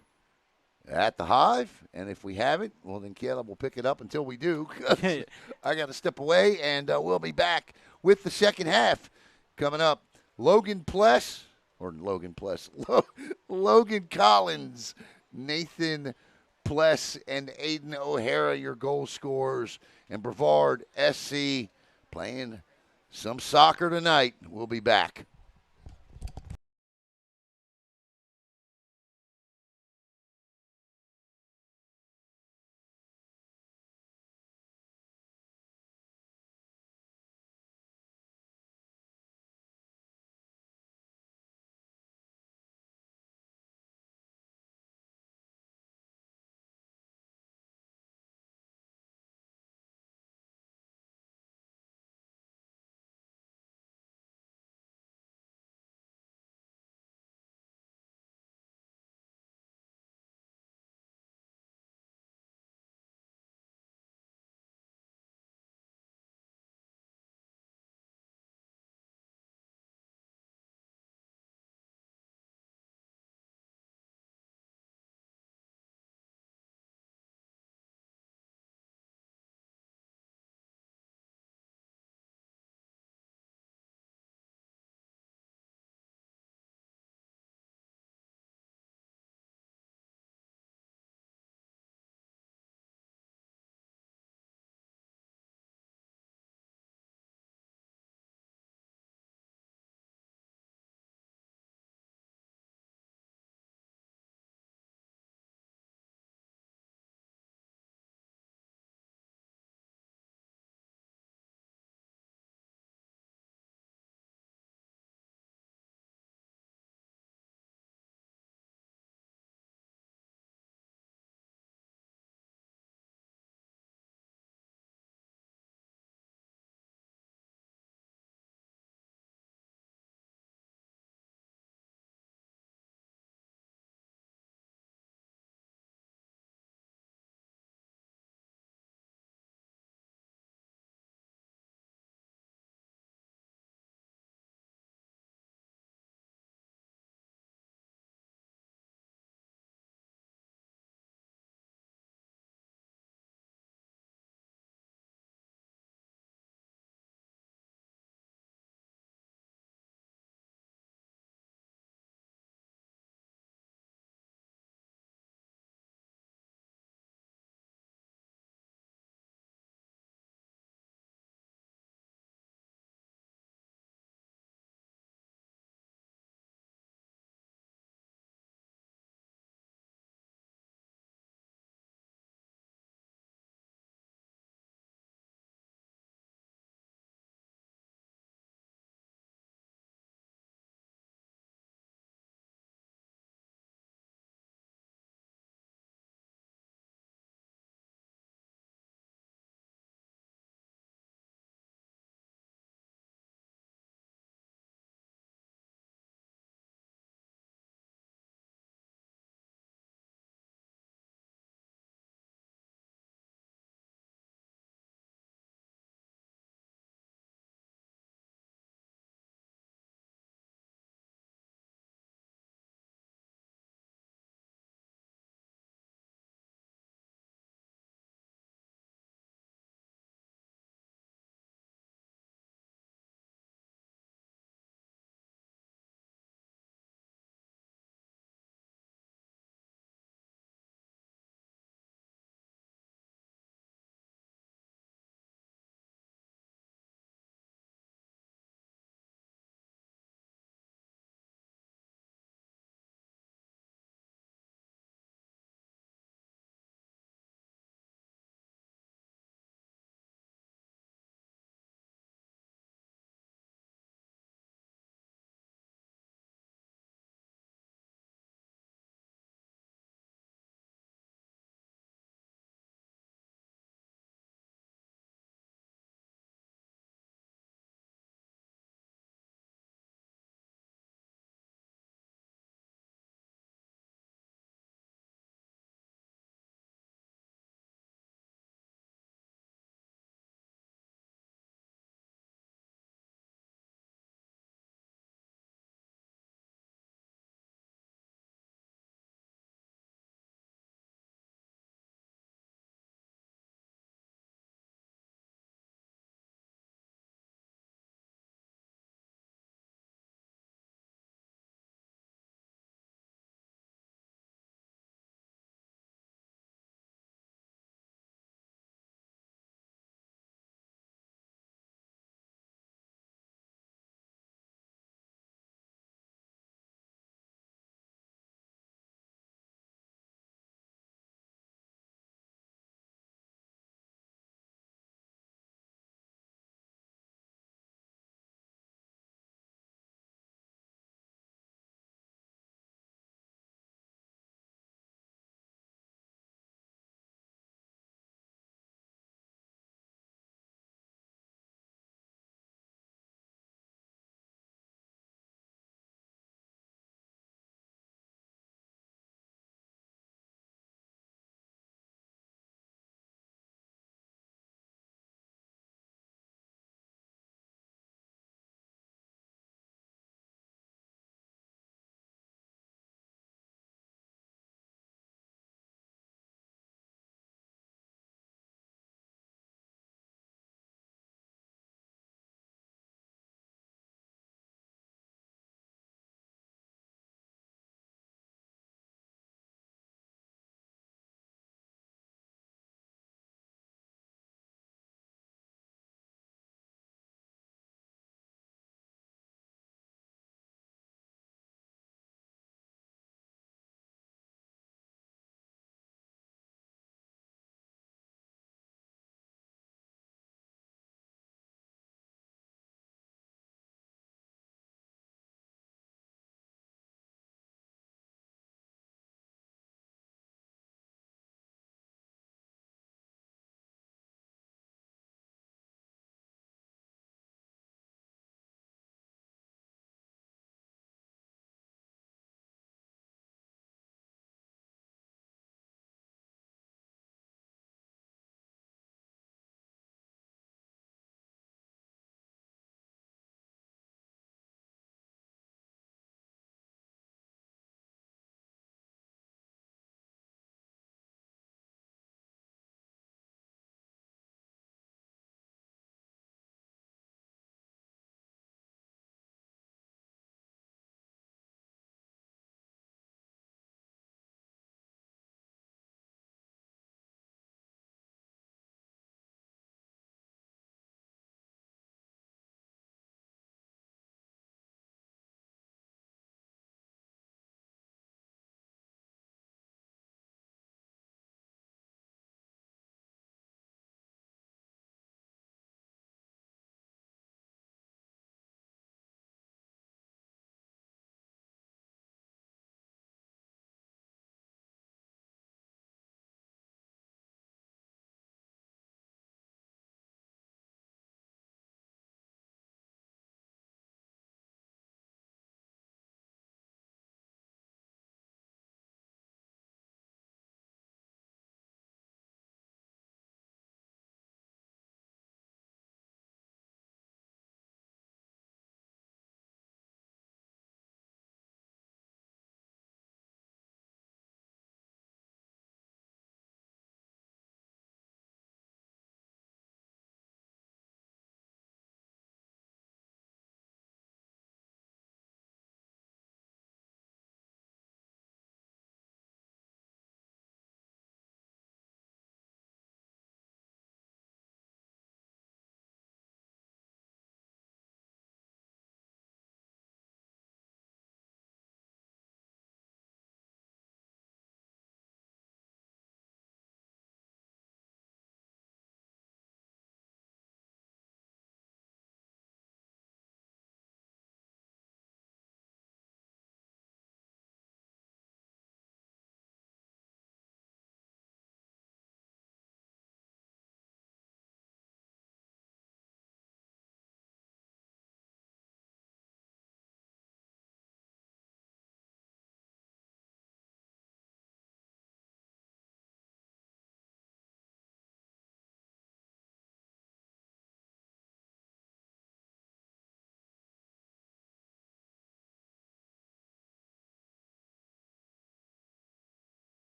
at the Hive. And if we haven't, well, then Caleb will pick it up until we do. I got to step away, and we'll be back with the second half coming up. Logan Collins, Nathan Pless, and Aiden O'Hara, your goal scorers, and Brevard SC playing some soccer tonight. We'll be back.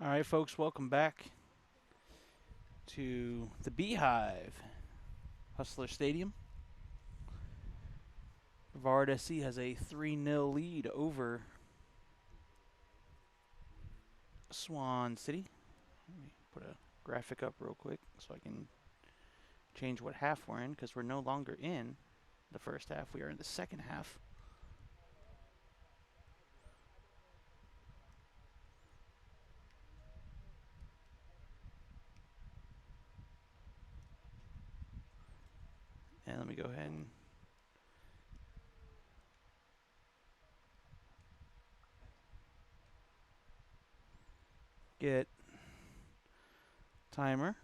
All right, folks, welcome back to the Beehive, Hustler Stadium. Brevard SC has a 3-0 lead over Swan City. Let me put a graphic up real quick so I can change what half we're in, because we're no longer in the first half. We are in the second half. And let me go ahead and get timer.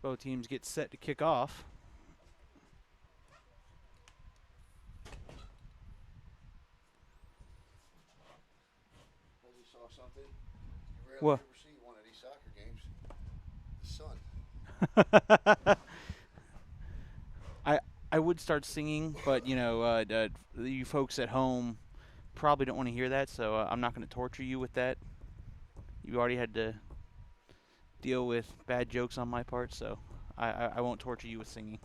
Both teams get set to kick off. I just saw something. You rarely What? ever see one of these soccer games. The sun. I would start singing, but you folks at home probably don't want to hear that, so I'm not going to torture you with that. You already had to deal with bad jokes on my part, so I won't torture you with singing.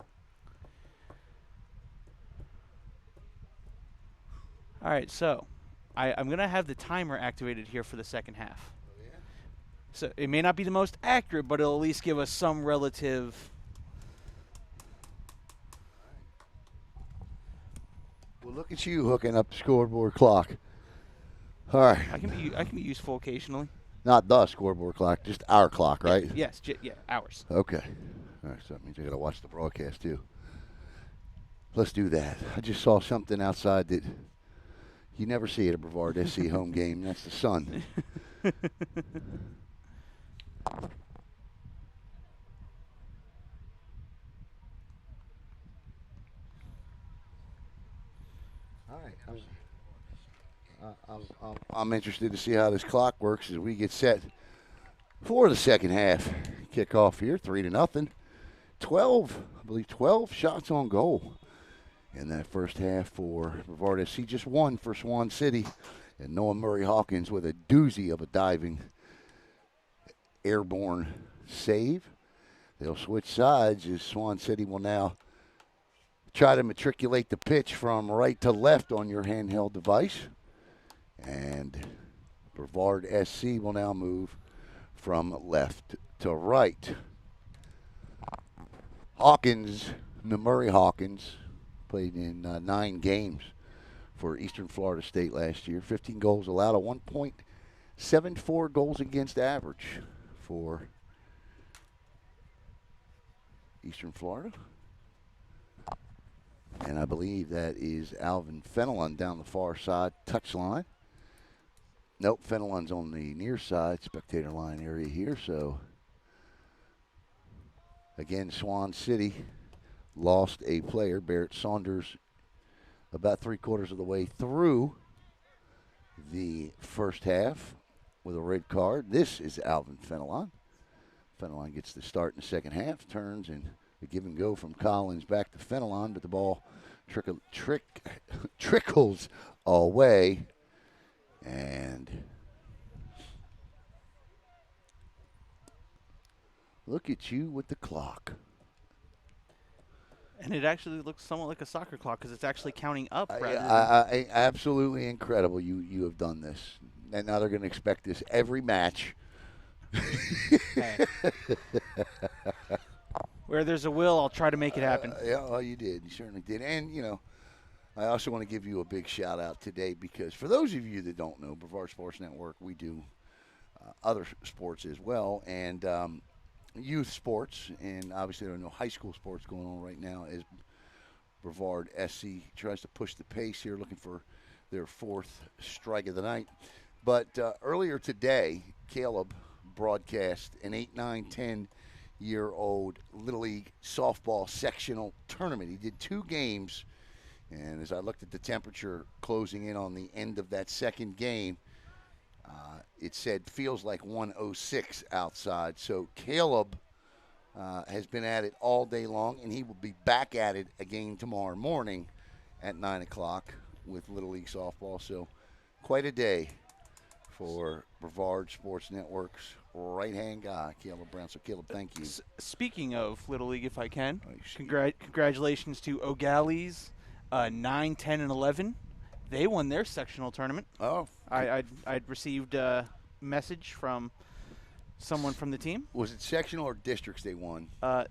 All right, so I'm going to have the timer activated here for the second half. Oh, yeah? So it may not be the most accurate, but it'll at least give us some relative. Well, look at you hooking up the scoreboard clock. All right. I can be useful occasionally. Not the scoreboard clock, just our clock, right? Yes, ours. Okay. All right, so that means I got to watch the broadcast, too. Let's do that. I just saw something outside that you never see at a Brevard SC home game. That's the sun. All right. I'm interested to see how this clock works as we get set for the second half. Kickoff here, 3-0. 12 shots on goal in that first half for Brevard SC. Just one for Swan City. And Noah Murray Hawkins with a doozy of a diving airborne save. They'll switch sides as Swan City will now try to matriculate the pitch from right to left on your handheld device. And Brevard SC will now move from left to right. Hawkins, Murray Hawkins, played in 9 games for Eastern Florida State last year. 15 goals allowed, a 1.74 goals against average for Eastern Florida. And I believe that is Alvin Fenelon down the far side touchline. Nope, Fenelon's on the near side spectator line area here. So, again, Swan City lost a player, Barrett Saunders, about 3/4 of the way through the first half with a red card. This is Alvin Fenelon. Fenelon gets the start in the second half, turns, and a give and go from Collins back to Fenelon, but the ball trickles away. And look at you with the clock. And it actually looks somewhat like a soccer clock because it's actually counting up. Absolutely incredible. You have done this. And now they're going to expect this every match. Where there's a will, I'll try to make it happen. Yeah, well, you did. You certainly did. And, I also want to give you a big shout-out today because for those of you that don't know, Brevard Sports Network, we do other sports as well, and youth sports, and obviously there are no high school sports going on right now as Brevard SC tries to push the pace here, looking for their 4th strike of the night. But earlier today, Caleb broadcast an 8, 9, 10-year-old Little League softball sectional tournament. He did 2 games. And as I looked at the temperature closing in on the end of that second game, it said feels like 106 outside. So Caleb has been at it all day long, and he will be back at it again tomorrow morning at 9 o'clock with Little League Softball. So quite a day for Brevard Sports Network's right-hand guy, Caleb Brown. So, Caleb, thank you. Speaking of Little League, if I can, Oh, congratulations to O'Galley's 9, 10, and 11. They won their sectional tournament. Oh. I'd received a message from someone from the team. Was it sectional or districts they won? I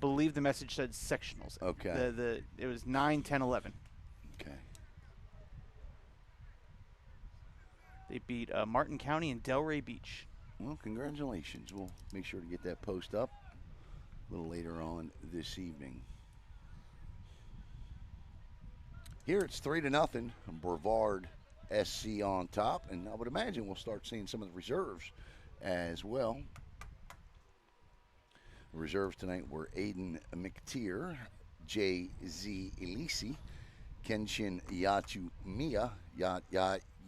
believe the message said sectionals. Okay. It was 9, 10, 11. Okay. They beat Martin County and Delray Beach. Well, congratulations. We'll make sure to get that post up a little later on this evening. Here it's 3-0. Brevard SC on top, and I would imagine we'll start seeing some of the reserves as well. The reserves tonight were Aiden McTeer, J.Z. Elisi, Kenshin Yatumiya,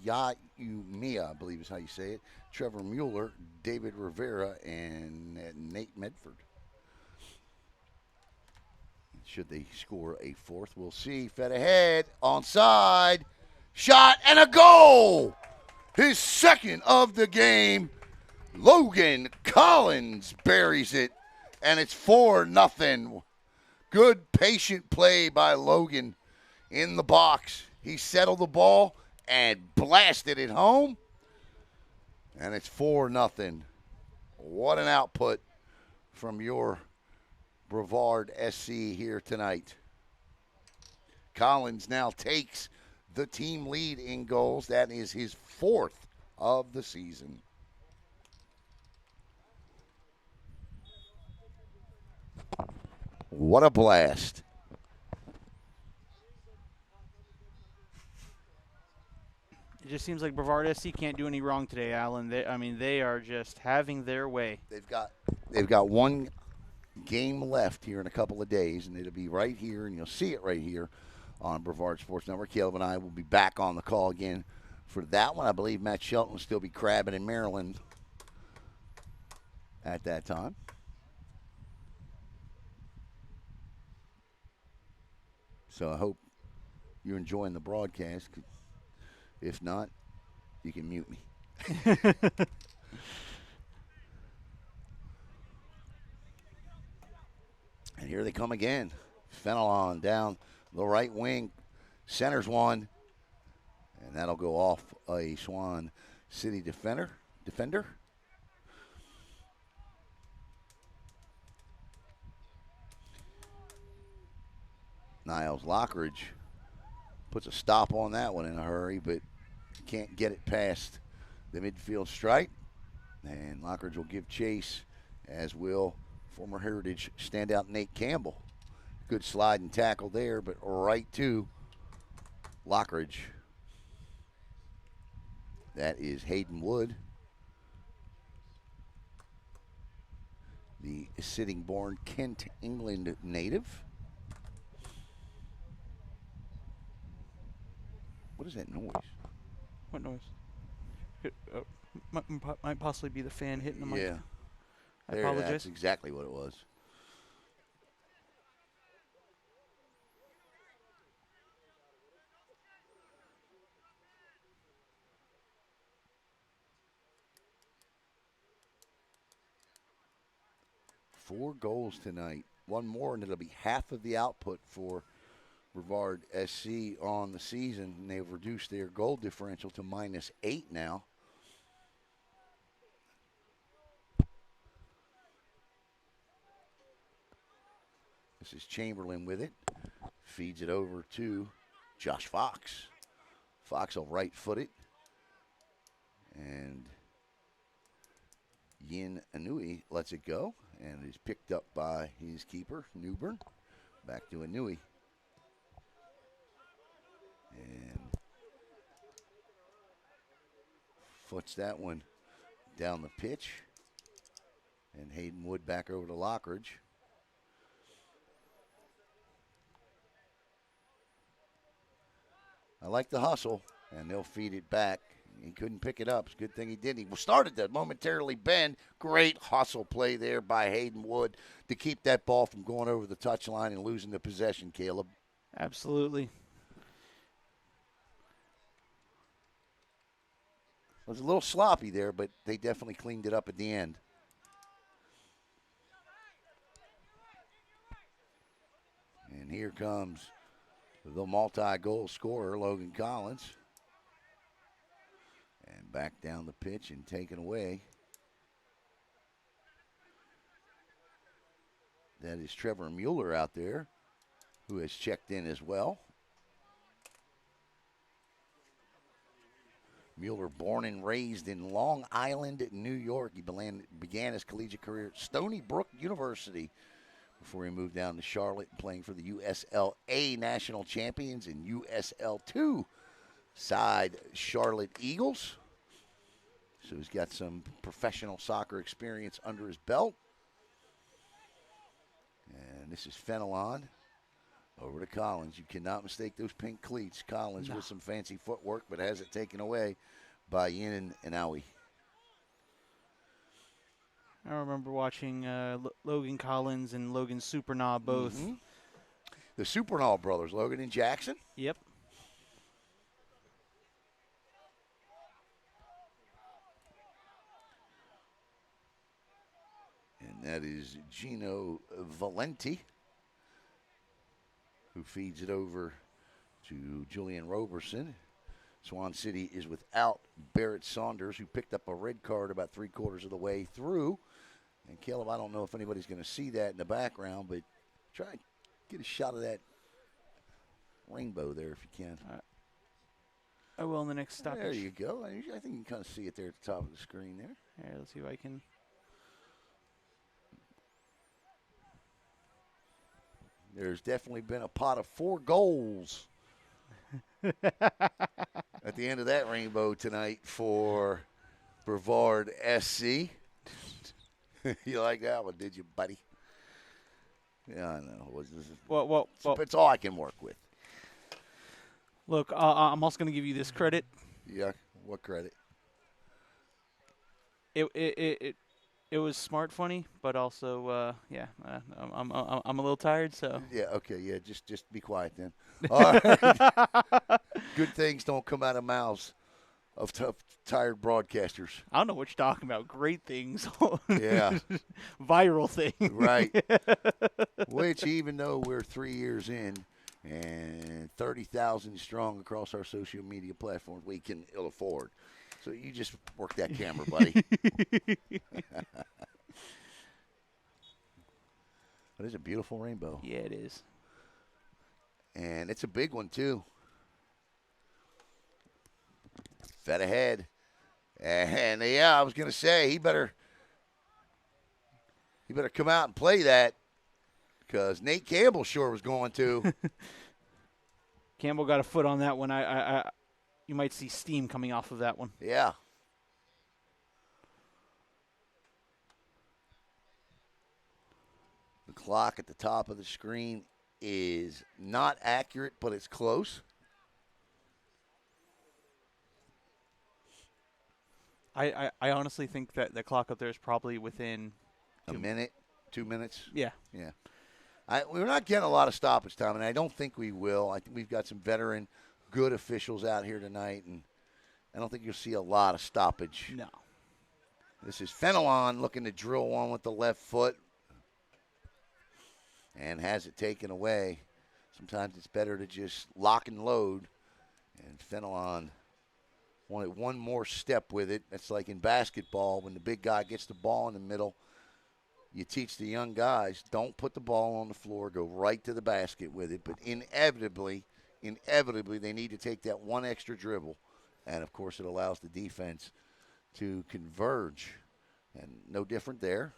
Yaumiya, I believe is how you say it, Trevor Mueller, David Rivera, and Nate Medford. Should they score a fourth, we'll see. Fed ahead, onside, shot, and a goal! His second of the game. Logan Collins buries it, and it's 4-0. Good, patient play by Logan in the box. He settled the ball and blasted it home, and it's 4-0. What an output from your Brevard SC here tonight. Collins now takes the team lead in goals. That is his fourth of the season. What a blast. It just seems like Brevard SC can't do any wrong today, Alan. They are just having their way. They've got one game left here in a couple of days, and it'll be right here, and you'll see it right here on Brevard Sports Network. Caleb and I will be back on the call again for that one. I believe Matt Shelton will still be crabbing in Maryland at that time. So I hope you're enjoying the broadcast. If not, you can mute me. And here they come again. Fenelon down the right wing. Centers one. And that'll go off a Swan City defender. Niles Lockridge puts a stop on that one in a hurry, but can't get it past the midfield stripe. And Lockridge will give chase, as will former Heritage standout Nate Campbell. Good slide and tackle there, but right to Lockridge. That is Hayden Wood, the Sittingbourne, Kent, England native. What is that noise? What noise? Might possibly be the fan hitting the mic. Yeah. I apologize. That's exactly what it was. Four goals tonight. One more, and it'll be half of the output for Brevard SC on the season, and they've reduced their goal differential to -8 now. This is Chamberlain with it. Feeds it over to Josh Fox. Fox will right foot it. And Yin Anui lets it go, and is picked up by his keeper, Newburn. Back to Anui. And foots that one down the pitch. And Hayden Wood back over to Lockridge. I like the hustle, and they'll feed it back. He couldn't pick it up. It's a good thing he didn't. He started to momentarily bend. Great hustle play there by Hayden Wood to keep that ball from going over the touchline and losing the possession, Caleb. Absolutely. was a little sloppy there, but they definitely cleaned it up at the end. And here comes the multi-goal scorer, Logan Collins. And back down the pitch and taken away. That is Trevor Mueller out there, who has checked in as well. Mueller, born and raised in Long Island, New York. He began his collegiate career at Stony Brook University before he moved down to Charlotte, playing for the USLA National Champions and USL2 side Charlotte Eagles. So he's got some professional soccer experience under his belt. And this is Fenelon over to Collins. You cannot mistake those pink cleats. Collins with some fancy footwork, but has it taken away by Yin and Owie. I remember watching Logan Collins and Logan Supernaw both. Mm-hmm. The Supernaw brothers, Logan and Jackson. Yep. And that is Gino Valenti, who feeds it over to Julian Roberson. Swan City is without Barrett Saunders, who picked up a red card about 3/4 of the way through. And Caleb, I don't know if anybody's going to see that in the background, but try and get a shot of that rainbow there if you can. I will in the next stoppage. There you go. I think you can kind of see it there at the top of the screen there. Here, let's see if I can. There's definitely been a pot of 4 goals at the end of that rainbow tonight for Brevard SC. You like that one, did you, buddy? Yeah, I know. Well, it's all I can work with. Look, I'm also going to give you this credit. Yeah, what credit? It was smart, funny, but also, I'm a little tired, so. Yeah, okay, yeah, just be quiet then. All right. Good things don't come out of mouths of tired broadcasters. I don't know what you're talking about. Great things. Yeah. Viral thing. Right. Which, even though we're 3 years in and 30,000 strong across our social media platforms, we can ill afford. So you just work that camera, buddy. But it's a beautiful rainbow. Yeah, it is. And it's a big one, too. Fed ahead. And, yeah, I was going to say, he better come out and play that because Nate Campbell sure was going to. Campbell got a foot on that one. You might see steam coming off of that one. Yeah. The clock at the top of the screen is not accurate, but it's close. I honestly think that the clock up there is probably within a minute, 2 minutes. Yeah. Yeah. We're not getting a lot of stoppage time, and I don't think we will. I think we've got some veteran, good officials out here tonight, and I don't think you'll see a lot of stoppage. No. This is Fenelon looking to drill one with the left foot and has it taken away. Sometimes it's better to just lock and load, and Fenelon wanted one more step with it. It's like in basketball when the big guy gets the ball in the middle. You teach the young guys, don't put the ball on the floor, go right to the basket with it. But inevitably, they need to take that one extra dribble. And, of course, it allows the defense to converge. And no different there.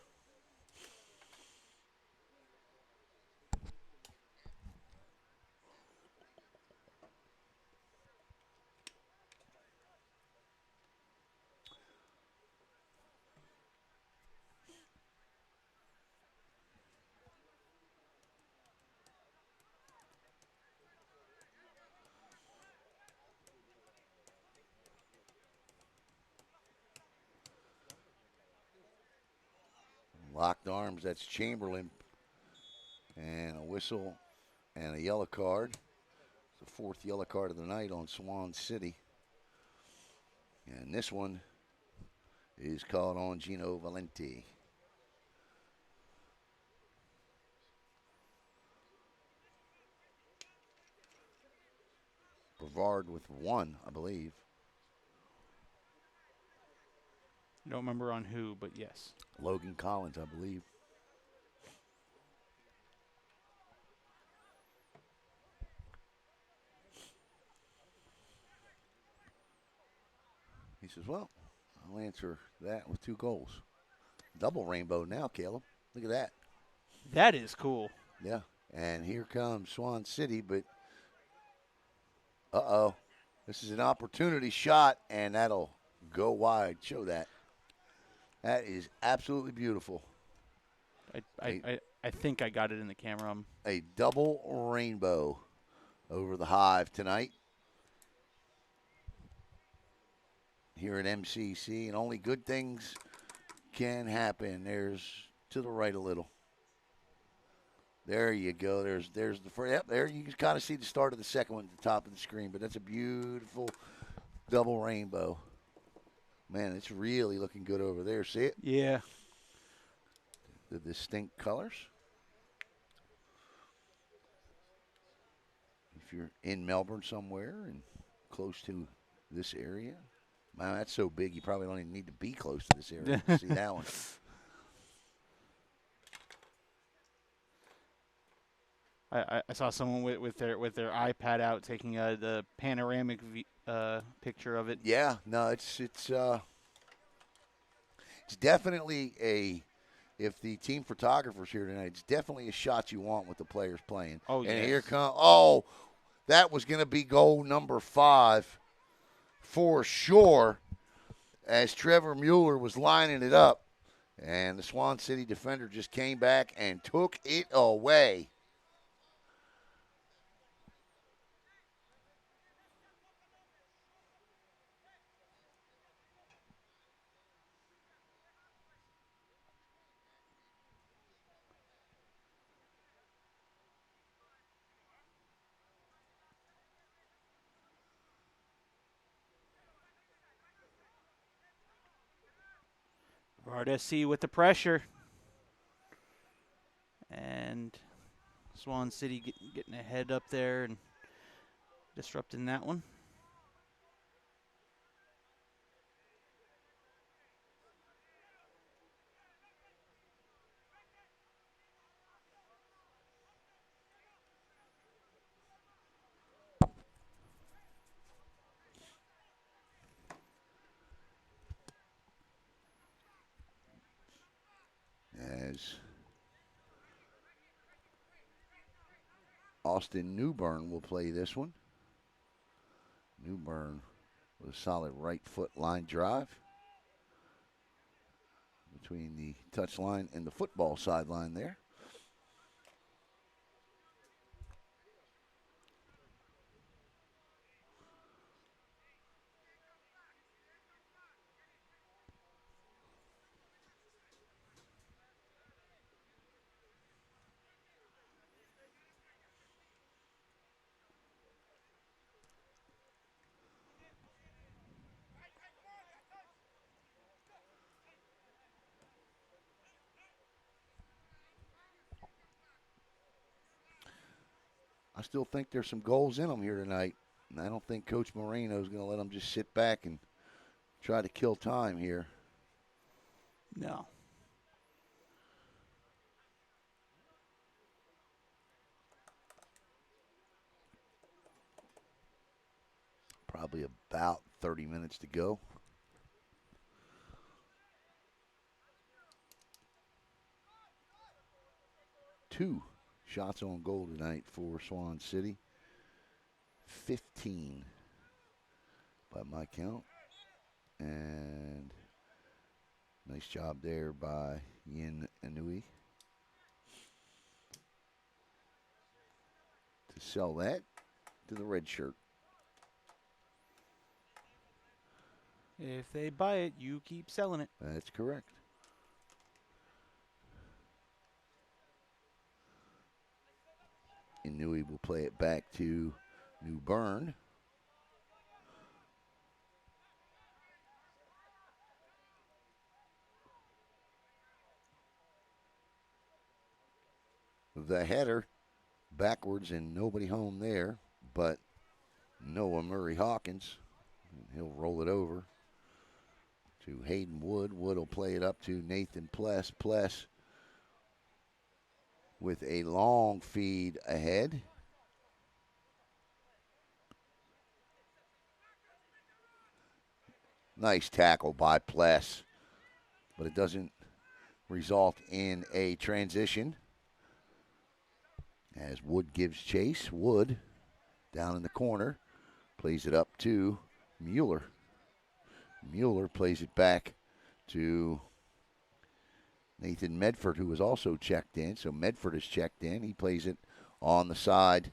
Locked arms, that's Chamberlain. And a whistle and a yellow card. The 4th yellow card of the night on Swan City. And this one is called on Gino Valenti. Brevard with 1, I believe. I don't remember on who, but yes. Logan Collins, I believe. He says, well, I'll answer that with 2 goals. Double rainbow now, Caleb. Look at that. That is cool. Yeah. And here comes Swan City, but uh-oh. This is an opportunity shot, and that'll go wide. Show that. That is absolutely beautiful. I think I got it in the camera. A double rainbow over the Hive tonight here at MCC, and only good things can happen. There's to the right a little. There you go. There's the first. Yep, there you can kind of see the start of the second one at the top of the screen, but that's a beautiful double rainbow. Man, it's really looking good over there. See it? Yeah. The distinct colors. If you're in Melbourne somewhere and close to this area, man, that's so big you probably don't even need to be close to this area to see that one. I saw someone with their iPad out taking the panoramic picture of it. Yeah, no, it's definitely a. If the team photographer's here tonight, it's definitely a shot you want with the players playing. Oh, and yes. Here come. Oh, that was going to be goal number 5 for sure. As Trevor Mueller was lining it up, and the Swan City defender just came back and took it away. Brevard SC with the pressure. And Swan City getting ahead up there and disrupting that one. As Austin Newburn will play this one. Newburn with a solid right foot line drive between the touch line and the football sideline there. I still think there's some goals in them here tonight. And I don't think Coach Moreno is going to let them just sit back and try to kill time here. No. Probably about 30 minutes to go. Two shots on goal tonight for Swan City. 15 by my count. And nice job there by Yin Inui to sell that to the red shirt. If they buy it, you keep selling it. That's correct. Inui will play it back to Newburn. the header backwards and nobody home there, but Noah Murray Hawkins. And he'll roll it over to Hayden Wood. Wood will play it up to Nathan Pless. Pless with a long feed ahead. Nice tackle by Pless, but it doesn't result in a transition as Wood gives chase. Wood down in the corner, plays it up to Mueller. Mueller plays it back to Nathan Medford, who was also checked in. So Medford is checked in. He plays it on the side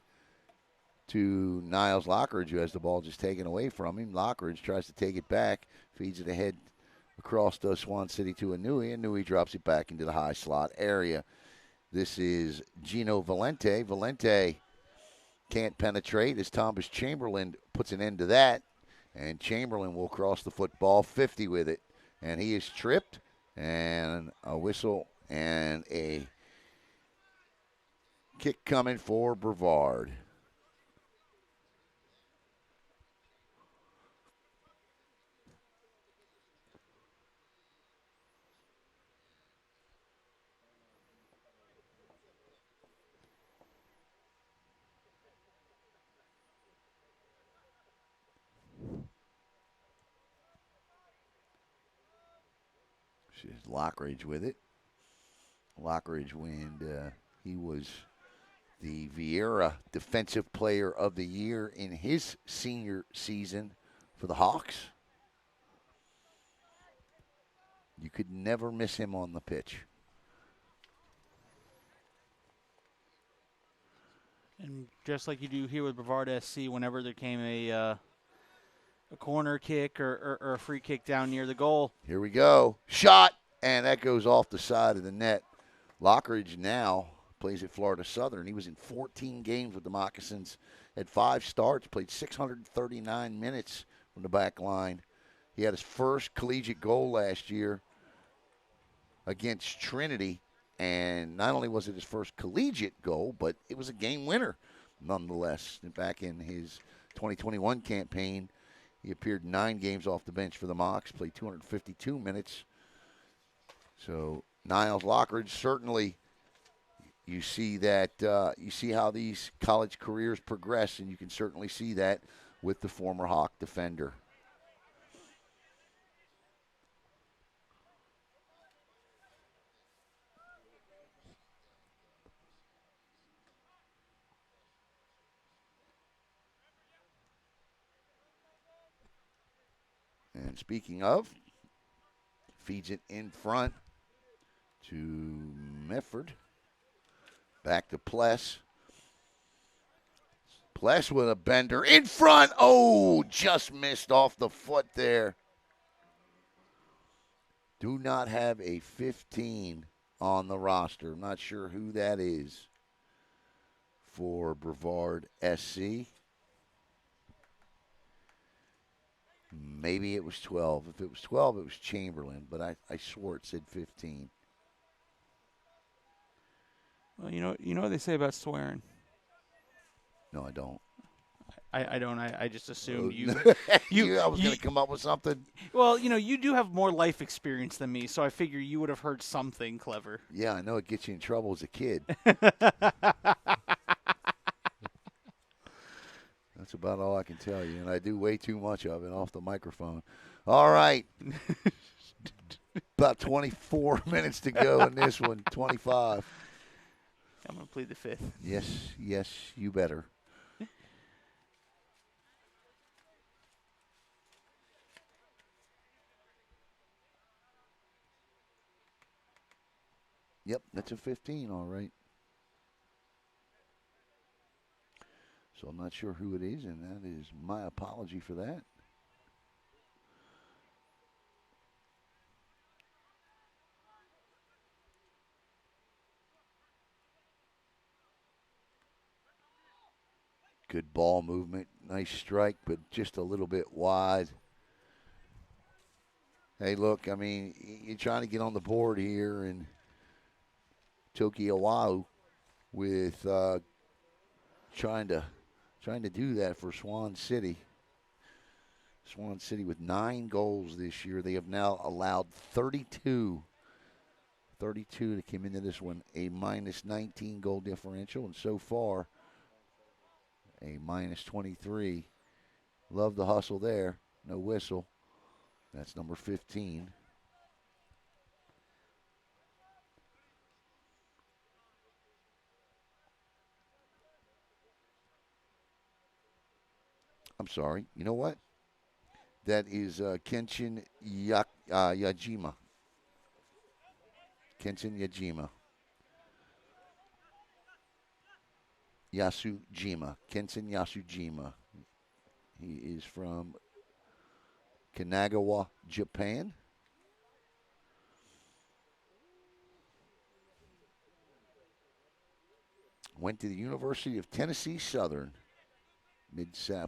to Niles Lockridge, who has the ball just taken away from him. Lockridge tries to take it back, feeds it ahead across the Swan City to Inui, and Inui drops it back into the high slot area. This is Gino Valente. Valente can't penetrate as Thomas Chamberlain puts an end to that, and Chamberlain will cross the football 50 with it, and he is tripped, and a whistle and a kick coming for Brevard. Lockridge with it. Lockridge, when he was the Vieira Defensive Player of the Year in his senior season for the Hawks. You could never miss him on the pitch. And just like you do here with Brevard SC, whenever there came a corner kick or a free kick down near the goal. Here we go. Shot, and that goes off the side of the net. Lockridge now plays at Florida Southern. He was in 14 games with the Moccasins, had 5 starts, played 639 minutes from the back line. He had his first collegiate goal last year against Trinity, and not only was it his first collegiate goal, but it was a game winner nonetheless. Back in his 2021 campaign, he appeared 9 games off the bench for the Mocs, played 252 minutes. So Niles Lockridge, certainly you see that, you see how these college careers progress, and you can certainly see that with the former Hawk defender. And speaking of, feeds it in front to Medford. Back to Pless. Pless with a bender in front. Oh, just missed off the foot there. Do not have a 15 on the roster. I'm not sure who that is for Brevard SC. Maybe it was 12. If it was 12, it was Chamberlain, but I swore it said 15. Well, you know what they say about swearing. No, I don't. I don't. I just assumed I was going to come up with something. Well, you do have more life experience than me, so I figure you would have heard something clever. Yeah, I know it gets you in trouble as a kid. That's about all I can tell you, and I do way too much of it off the microphone. All right. About 24 minutes to go in this one, 25. I'm going to plead the fifth. Yes, you better. Yep, that's a 15, all right. So I'm not sure who it is, and that is my apology for that. Good ball movement. Nice strike, but just a little bit wide. Hey, look, I mean, you're trying to get on the board here, and Toki Oahu with trying to do that for Swan City. Swan City with 9 goals this year. They have now allowed 32. 32 to come into this one, a minus 19 goal differential, and so far a minus 23. Love the hustle there. No whistle. That's number 15. I'm sorry. You know what? That is Kenshin Yajima. Kenshin Yajima. Yasujima. Kenshin Yasujima. He is from Kanagawa, Japan. Went to the University of Tennessee Southern.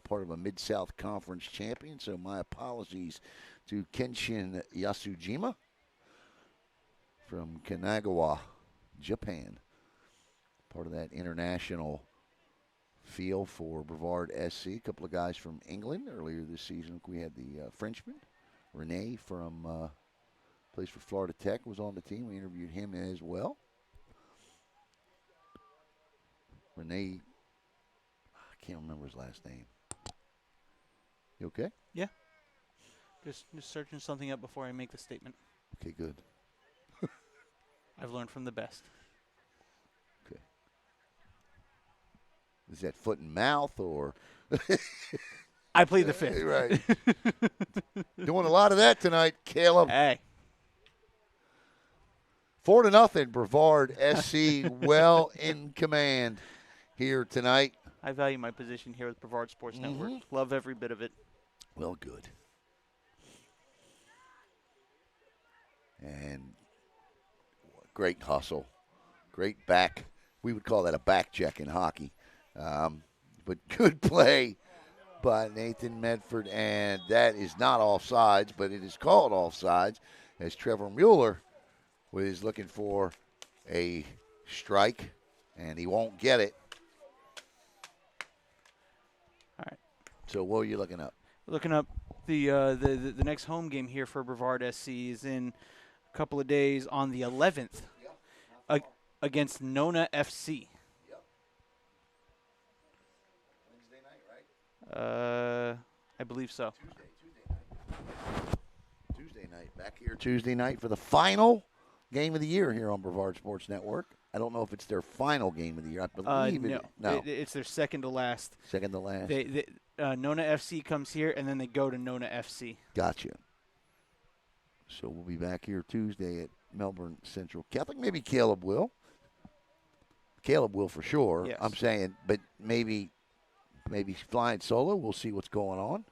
Part of a Mid-South Conference champion, so my apologies to Kenshin Yasujima from Kanagawa, Japan. Part of that international feel for Brevard SC. A couple of guys from England earlier this season. We had the Frenchman, Rene from plays for Florida Tech, was on the team. We interviewed him as well. Rene, I can't remember his last name. You okay? Yeah. Just searching something up before I make the statement. Okay, good. I've learned from the best. Okay. Is that foot and mouth or? I played the fifth. Right. Doing a lot of that tonight, Caleb. Hey. 4-0, Brevard SC well in command here tonight. I value my position here with Brevard Sports Network. Love every bit of it. Well, good. And great hustle. Great back. We would call that a back check in hockey. But good play by Nathan Medford. And that is not offsides, but it is called offsides as Trevor Mueller was looking for a strike, and he won't get it. All right. So what are you looking up? Looking up the next home game here for Brevard SC is in a couple of days on the 11th against Nona FC. Yep. Wednesday night, right? I believe so. Tuesday night. Back here Tuesday night for the final game of the year here on Brevard Sports Network. I don't know if it's their final game of the year. I believe no. It's their second to last. Second to last. Nona FC comes here, and then they go to Nona FC. Gotcha. So we'll be back here Tuesday at Melbourne Central Catholic. Maybe Caleb will. Caleb will for sure. Yes. I'm saying, but maybe flying solo. We'll see what's going on.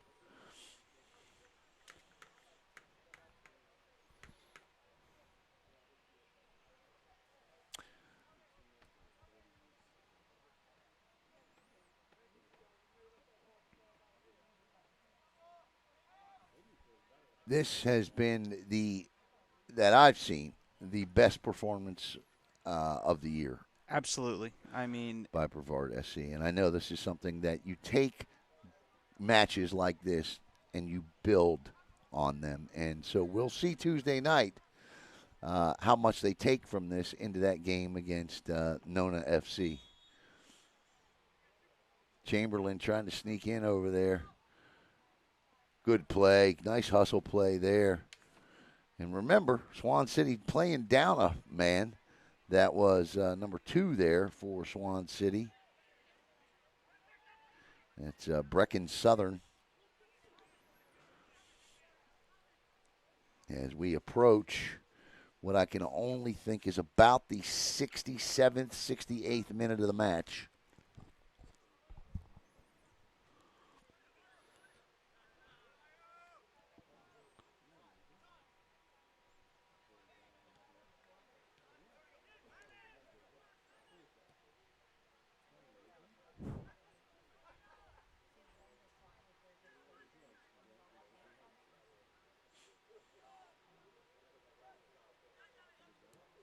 This has been that I've seen, the best performance of the year. Absolutely. I mean, by Brevard SC. And I know this is something that you take matches like this and you build on them. And so we'll see Tuesday night how much they take from this into that game against Nona FC. Chamberlain trying to sneak in over there. Good play. Nice hustle play there. And remember, Swan City playing down a man. That was number 2 there for Swan City. That's Brecken Southern. As we approach what I can only think is about the 67th, 68th minute of the match.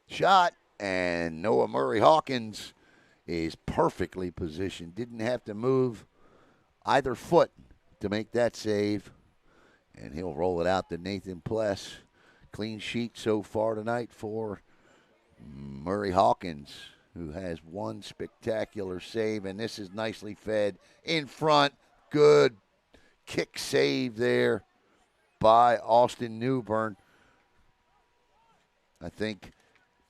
Shot, and Noah Murray Hawkins is perfectly positioned. Didn't have to move either foot to make that save. And he'll roll it out to Nathan Pless. Clean sheet so far tonight for Murray Hawkins, who has one spectacular save. And this is nicely fed in front. Good kick save there by Austin Newburn. I think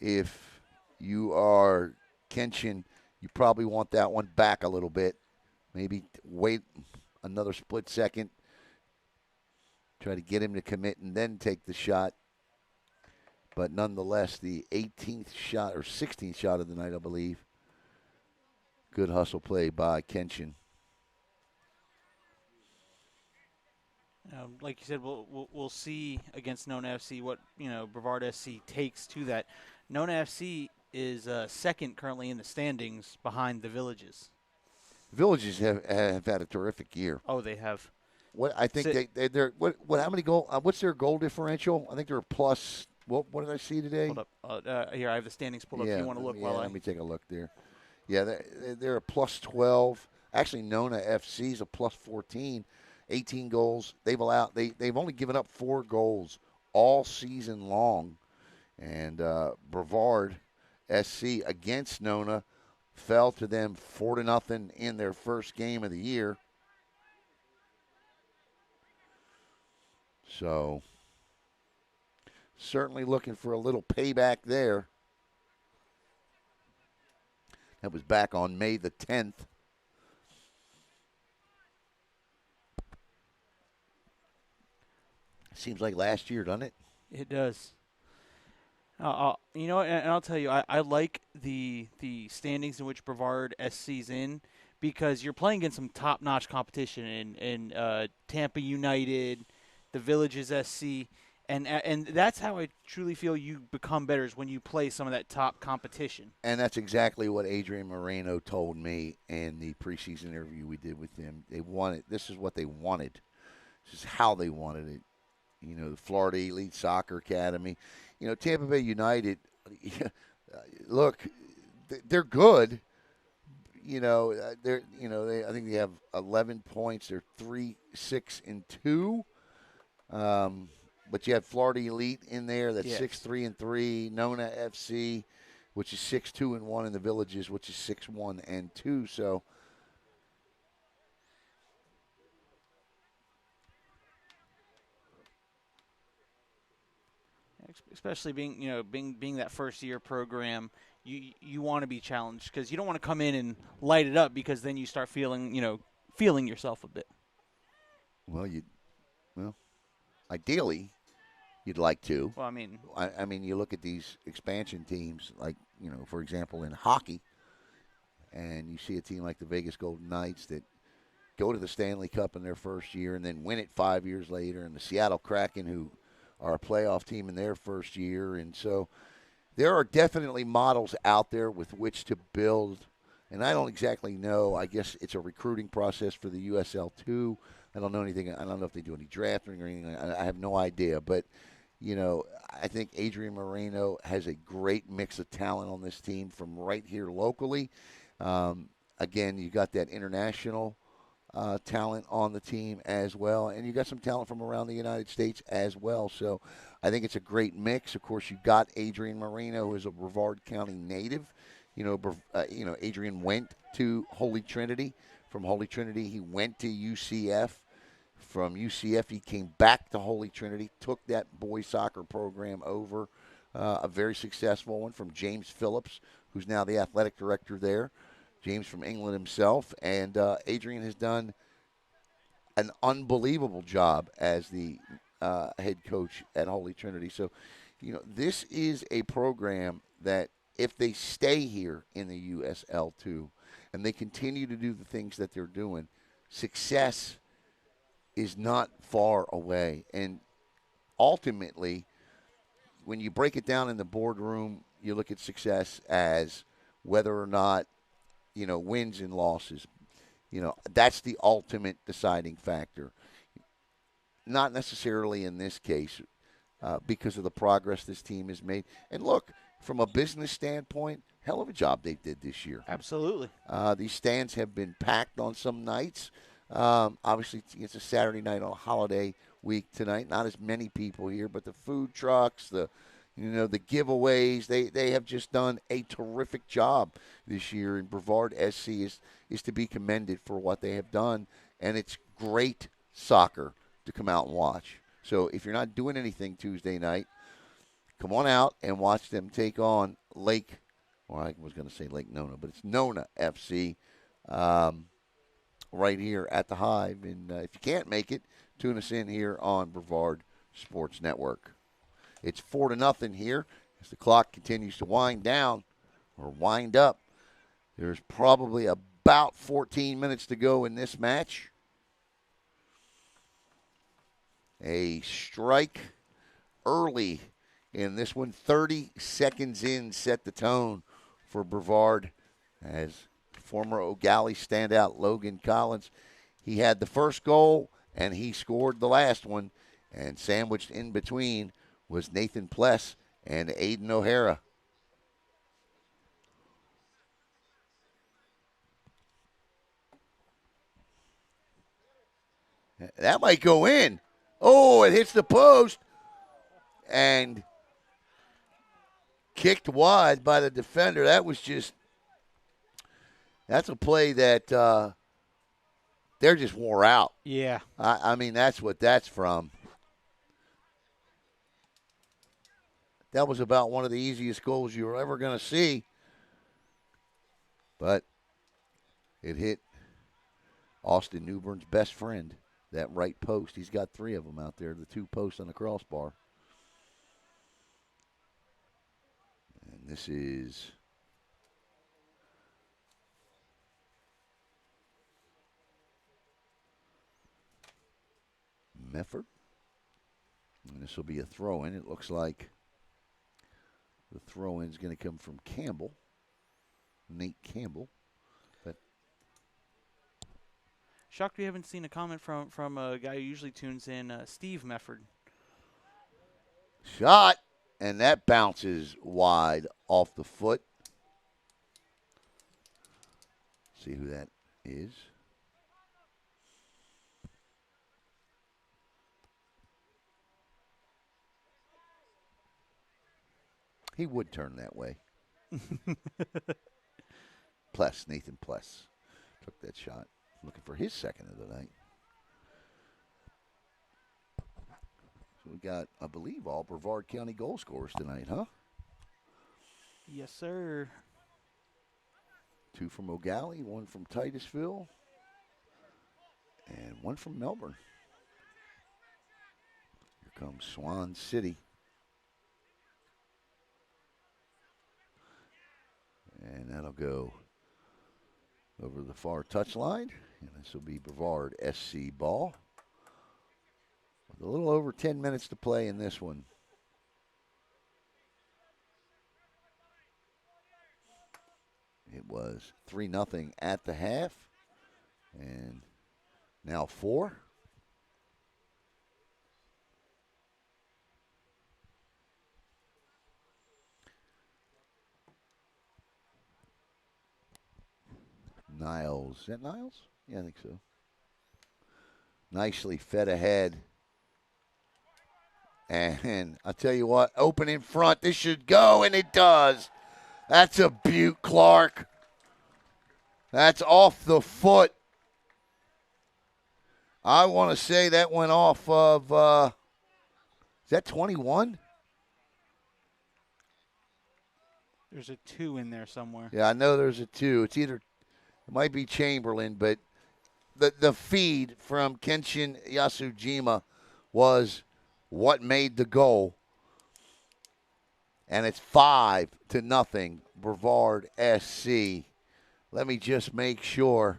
if you are Kenshin, you probably want that one back a little bit. Maybe wait another split second. Try to get him to commit and then take the shot. But nonetheless, the 18th shot or 16th shot of the night, I believe. Good hustle play by Kenshin. Like you said, we'll see against Nona FC what Brevard SC takes to that. Nona FC is second currently in the standings behind the Villages. Villages have had a terrific year. Oh, they have. What I think they're what how many goal? What's their goal differerential? I think they're plus. What did I see today? Hold up. Here, I have the standings pulled up. Yeah, If you want to look let me take a look there. Yeah, they're a plus 12. Actually, Nona FC's a plus 14. 18 goals. They've only given up 4 goals all season long. And Brevard SC against Nona fell to them 4-0 in their first game of the year. So certainly looking for a little payback there. That was back on May the 10th. Seems like last year, doesn't it? It does. You know, and I'll tell you, I like the standings in which Brevard SC's in because you're playing against some top-notch competition in Tampa United, the Villages SC, and that's how I truly feel you become better is when you play some of that top competition. And that's exactly what Adrian Moreno told me in the preseason interview we did with him. This is what they wanted. This is how they wanted it. You know, the Florida Elite Soccer Academy. You know, Tampa Bay United, look, they're good. I think they have 11 points. They're 3-6-2. But you have Florida Elite in there. That's 6-3-3. Nona FC, which is 6-2-1, and the Villages, which is 6-1-2. So. Especially being that first year program, you want to be challenged because you don't want to come in and light it up because then you start feeling yourself a bit. Well, ideally, you'd like to. Well, I mean, you look at these expansion teams, like for example, in hockey, and you see a team like the Vegas Golden Knights that go to the Stanley Cup in their first year and then win it 5 years later, and the Seattle Kraken, who are a playoff team in their first year. And so there are definitely models out there with which to build. And I don't exactly know. I guess it's a recruiting process for the USL2. I don't know anything. I don't know if they do any drafting or anything. I have no idea. But, I think Adrian Moreno has a great mix of talent on this team from right here locally. Again, you got that international talent on the team as well, and you got some talent from around the United States as well. So I think it's a great mix. Of course, you got Adrian Moreno, who is a Brevard County native. Adrian went to Holy Trinity. From Holy Trinity, he went to UCF. From UCF, he came back to Holy Trinity, took that boys soccer program over, a very successful one from James Phillips, who's now the athletic director there. James from England himself, and Adrian has done an unbelievable job as the head coach at Holy Trinity. So, this is a program that if they stay here in the USL2 and they continue to do the things that they're doing, success is not far away. And ultimately, when you break it down in the boardroom, you look at success as whether or not wins and losses. That's the ultimate deciding factor. Not necessarily in this case because of the progress this team has made. And look, from a business standpoint, hell of a job they did this year. Absolutely. These stands have been packed on some nights. Obviously, it's a Saturday night on a holiday week tonight. Not as many people here, but the food trucks, the giveaways, they have just done a terrific job this year. And Brevard SC is to be commended for what they have done. And it's great soccer to come out and watch. So if you're not doing anything Tuesday night, come on out and watch them take on Lake, or I was going to say Lake Nona, but it's Nona FC right here at the Hive. And if you can't make it, tune us in here on Brevard Sports Network. It's 4-0 here as the clock continues to wind down or wind up. There's probably about 14 minutes to go in this match. A strike early in this one, 30 seconds in, set the tone for Brevard as former O'Galley standout Logan Collins. He had the first goal, and he scored the last one, and sandwiched in between was Nathan Pless and Aiden O'Hara. That might go in. Oh, it hits the post and kicked wide by the defender. That's a play that they're just wore out. Yeah. I mean, that's what that's from. That was about one of the easiest goals you were ever going to see. But it hit Austin Newburn's best friend, that right post. He's got 3 of them out there, the 2 posts on the crossbar. And this is Mefford. And this will be a throw-in. It looks like the throw-in is going to come from Campbell, Nate Campbell. But Shocked we haven't seen a comment from a guy who usually tunes in, Steve Mefford. Shot, and that bounces wide off the foot. See who that is. He would turn that way. Pless, Nathan Pless took that shot. Looking for his second of the night. So we got, I believe, all Brevard County goal scorers tonight, huh? Yes, sir. 2 from O'Galley, 1 from Titusville, and 1 from Melbourne. Here comes Swan City. And that'll go over the far touchline. And this will be Brevard SC ball. With a little over 10 minutes to play in this one. It was 3-0 at the half. And now 4. Niles. Is that Niles? Yeah, I think so. Nicely fed ahead. And I'll tell you what, open in front. This should go, and it does. That's a beaut, Clark. That's off the foot. I want to say that went off of, is that 21? There's a 2 in there somewhere. Yeah, I know there's a 2. It's either, it might be Chamberlain, but the feed from Kenshin Yasujima was what made the goal. And it's 5-0, Brevard SC. Let me just make sure.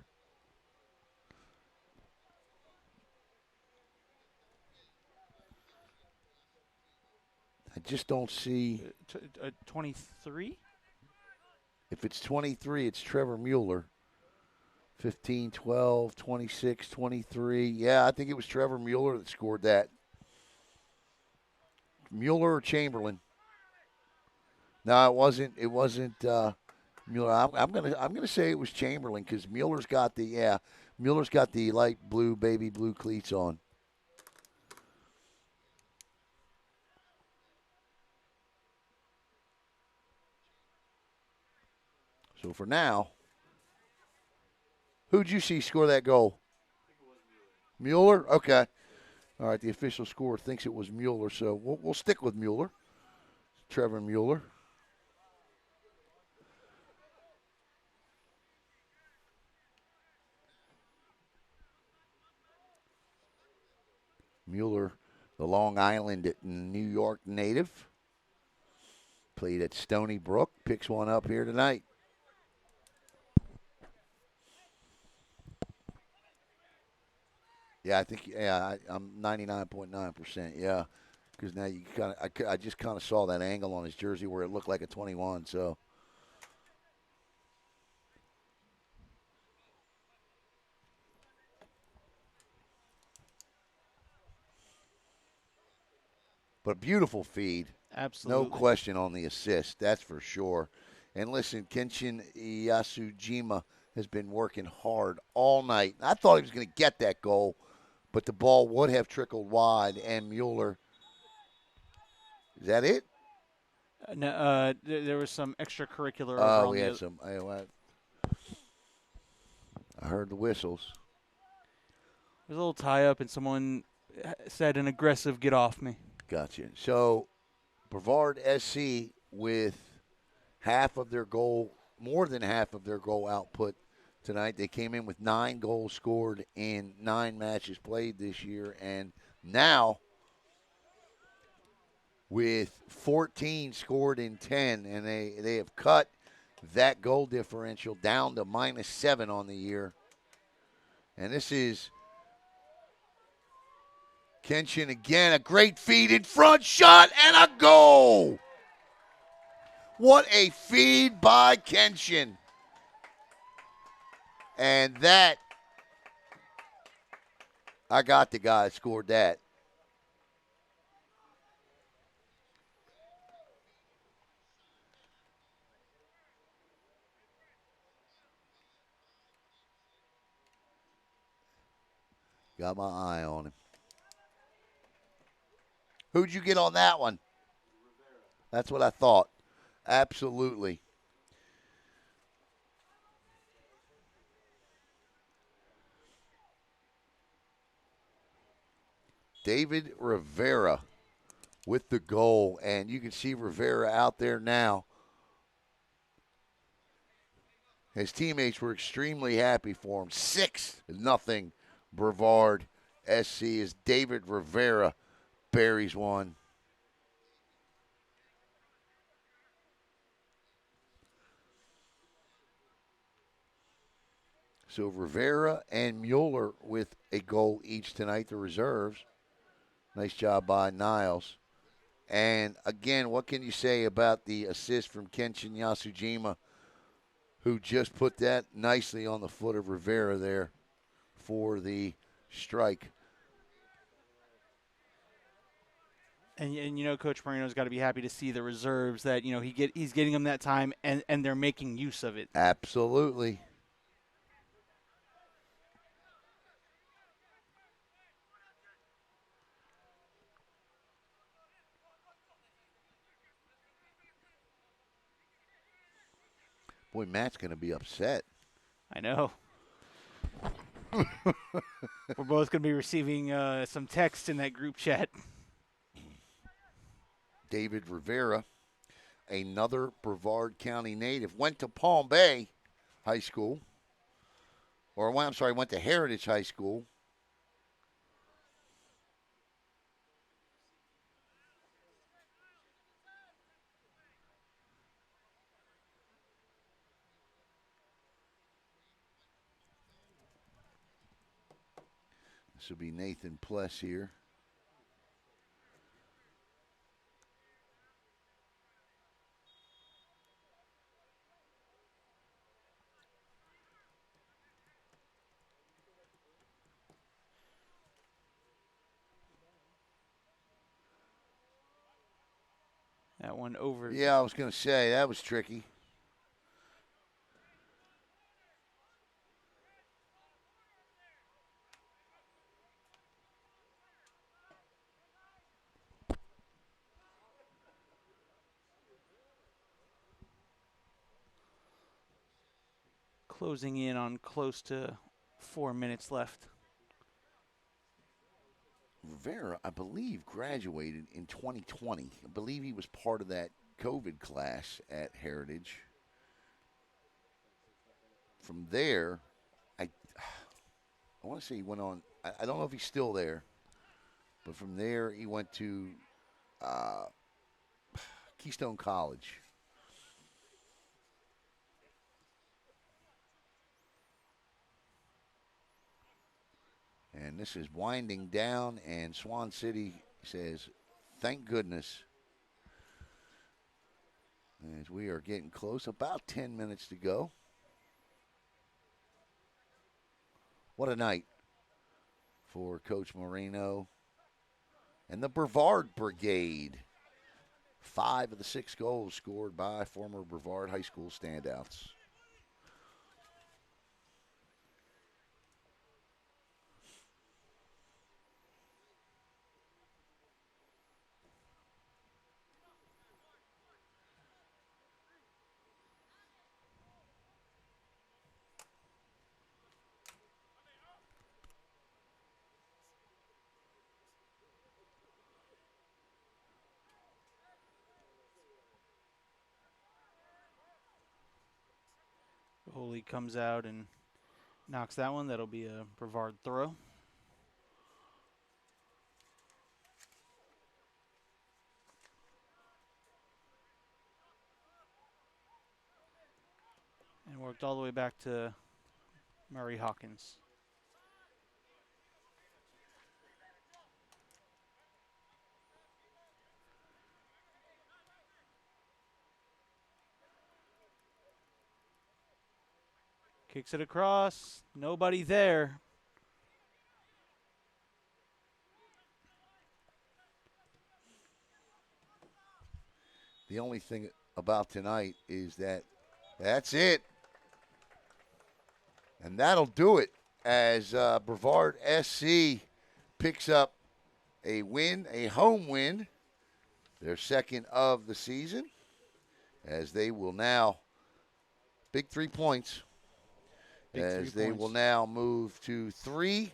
I just don't see. 23? If it's 23, it's Trevor Mueller. 15, 12, 26, 23. Yeah, I think it was Trevor Mueller that scored that. Mueller or Chamberlain. No, it wasn't. It wasn't Mueller. I'm gonna say it was Chamberlain because Mueller's got the light blue baby blue cleats on. So for now, who'd you see score that goal? Mueller. Okay. All right. The official score thinks it was Mueller, so we'll stick with Mueller. Trevor Mueller. Mueller, the Long Island, New York native. Played at Stony Brook. Picks one up here tonight. Yeah, I think. Yeah, I'm 99.9%. Yeah, because now you kind of, I just kind of saw that angle on his jersey where it looked like a 21. So, but a beautiful feed. No Absolutely. question on the assist. That's for sure. And listen, Kenshin Yasujima has been working hard all night. I thought he was going to get that goal, but the ball would have trickled wide, and Mueller. Is that it? No, there was some extracurricular over Oh, on we the had other. some. I heard the whistles. There's a little tie up, and someone said an aggressive "get off me." Gotcha. So Brevard SC with half of their goal, more than half of their goal output tonight. They came in with 9 goals scored in 9 matches played this year, and now with 14 scored in 10, and they have cut that goal differential down to -7 on the year. And this is Kenshin again, a great feed in front, shot, and a goal. What a feed by Kenshin. And that, I got the guy that scored that. Got my eye on him. Who'd you get on that one? That's what I thought. Absolutely. David Rivera with the goal, and you can see Rivera out there now. His teammates were extremely happy for him. 6-0 Brevard SC as David Rivera buries one. So Rivera and Mueller with a goal each tonight, the reserves. Nice job by Niles. And again, what can you say about the assist from Kenshin Yasujima, who just put that nicely on the foot of Rivera there for the strike? And Coach Marino's got to be happy to see the reserves that he's getting them that time, and they're making use of it. Absolutely. Boy, Matt's going to be upset. I know. We're both going to be receiving some text in that group chat. David Rivera, another Brevard County native, went to Palm Bay High School. Went to Heritage High School. This will be Nathan Pless here. that one over. Yeah, I was going to say, that was tricky. Closing in on close to 4 minutes left. Rivera, I believe, graduated in 2020. I believe he was part of that COVID class at Heritage. From there, I want to say he went on. I don't know if he's still there, but from there he went to Keystone College. And this is winding down, and Swan City says, thank goodness. As we are getting close, about 10 minutes to go. What a night for Coach Moreno and the Brevard Brigade. 5 of the 6 goals scored by former Brevard High School standouts. Holy comes out and knocks that one. That'll be a Brevard throw. And worked all the way back to Murray Hawkins. Kicks it across. Nobody there. The only thing about tonight is that that's it. And that'll do it as Brevard SC picks up a win, a home win, their second of the season, as they will now, big 3 points, they will now move to 3,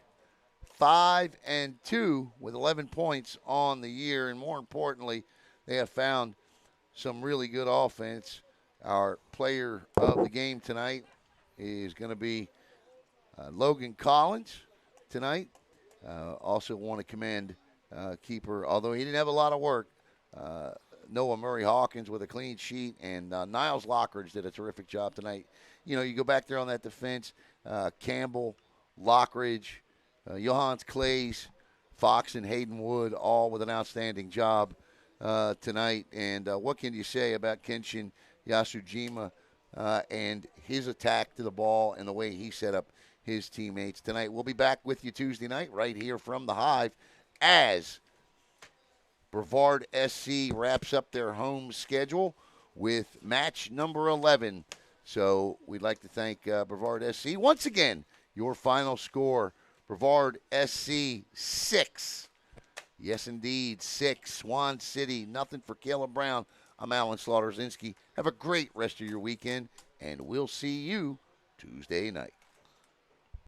5, and 2 with 11 points on the year. And more importantly, they have found some really good offense. Our player of the game tonight is going to be Logan Collins tonight. Also want to commend keeper, although he didn't have a lot of work, Noah Murray Hawkins with a clean sheet, and Niles Lockridge did a terrific job tonight. You know, you go back there on that defense, Campbell, Lockridge, Johans Clays, Fox, and Hayden Wood, all with an outstanding job tonight. And what can you say about Kenshin Yasujima and his attack to the ball and the way he set up his teammates tonight? We'll be back with you Tuesday night right here from the Hive as Brevard SC wraps up their home schedule with match number 11. So we'd like to thank Brevard SC. Once again, your final score, Brevard SC 6. Yes, indeed, 6. Swan City, nothing for Caleb Brown. I'm Alan Slaughter-Zinski. Have a great rest of your weekend, and we'll see you Tuesday night.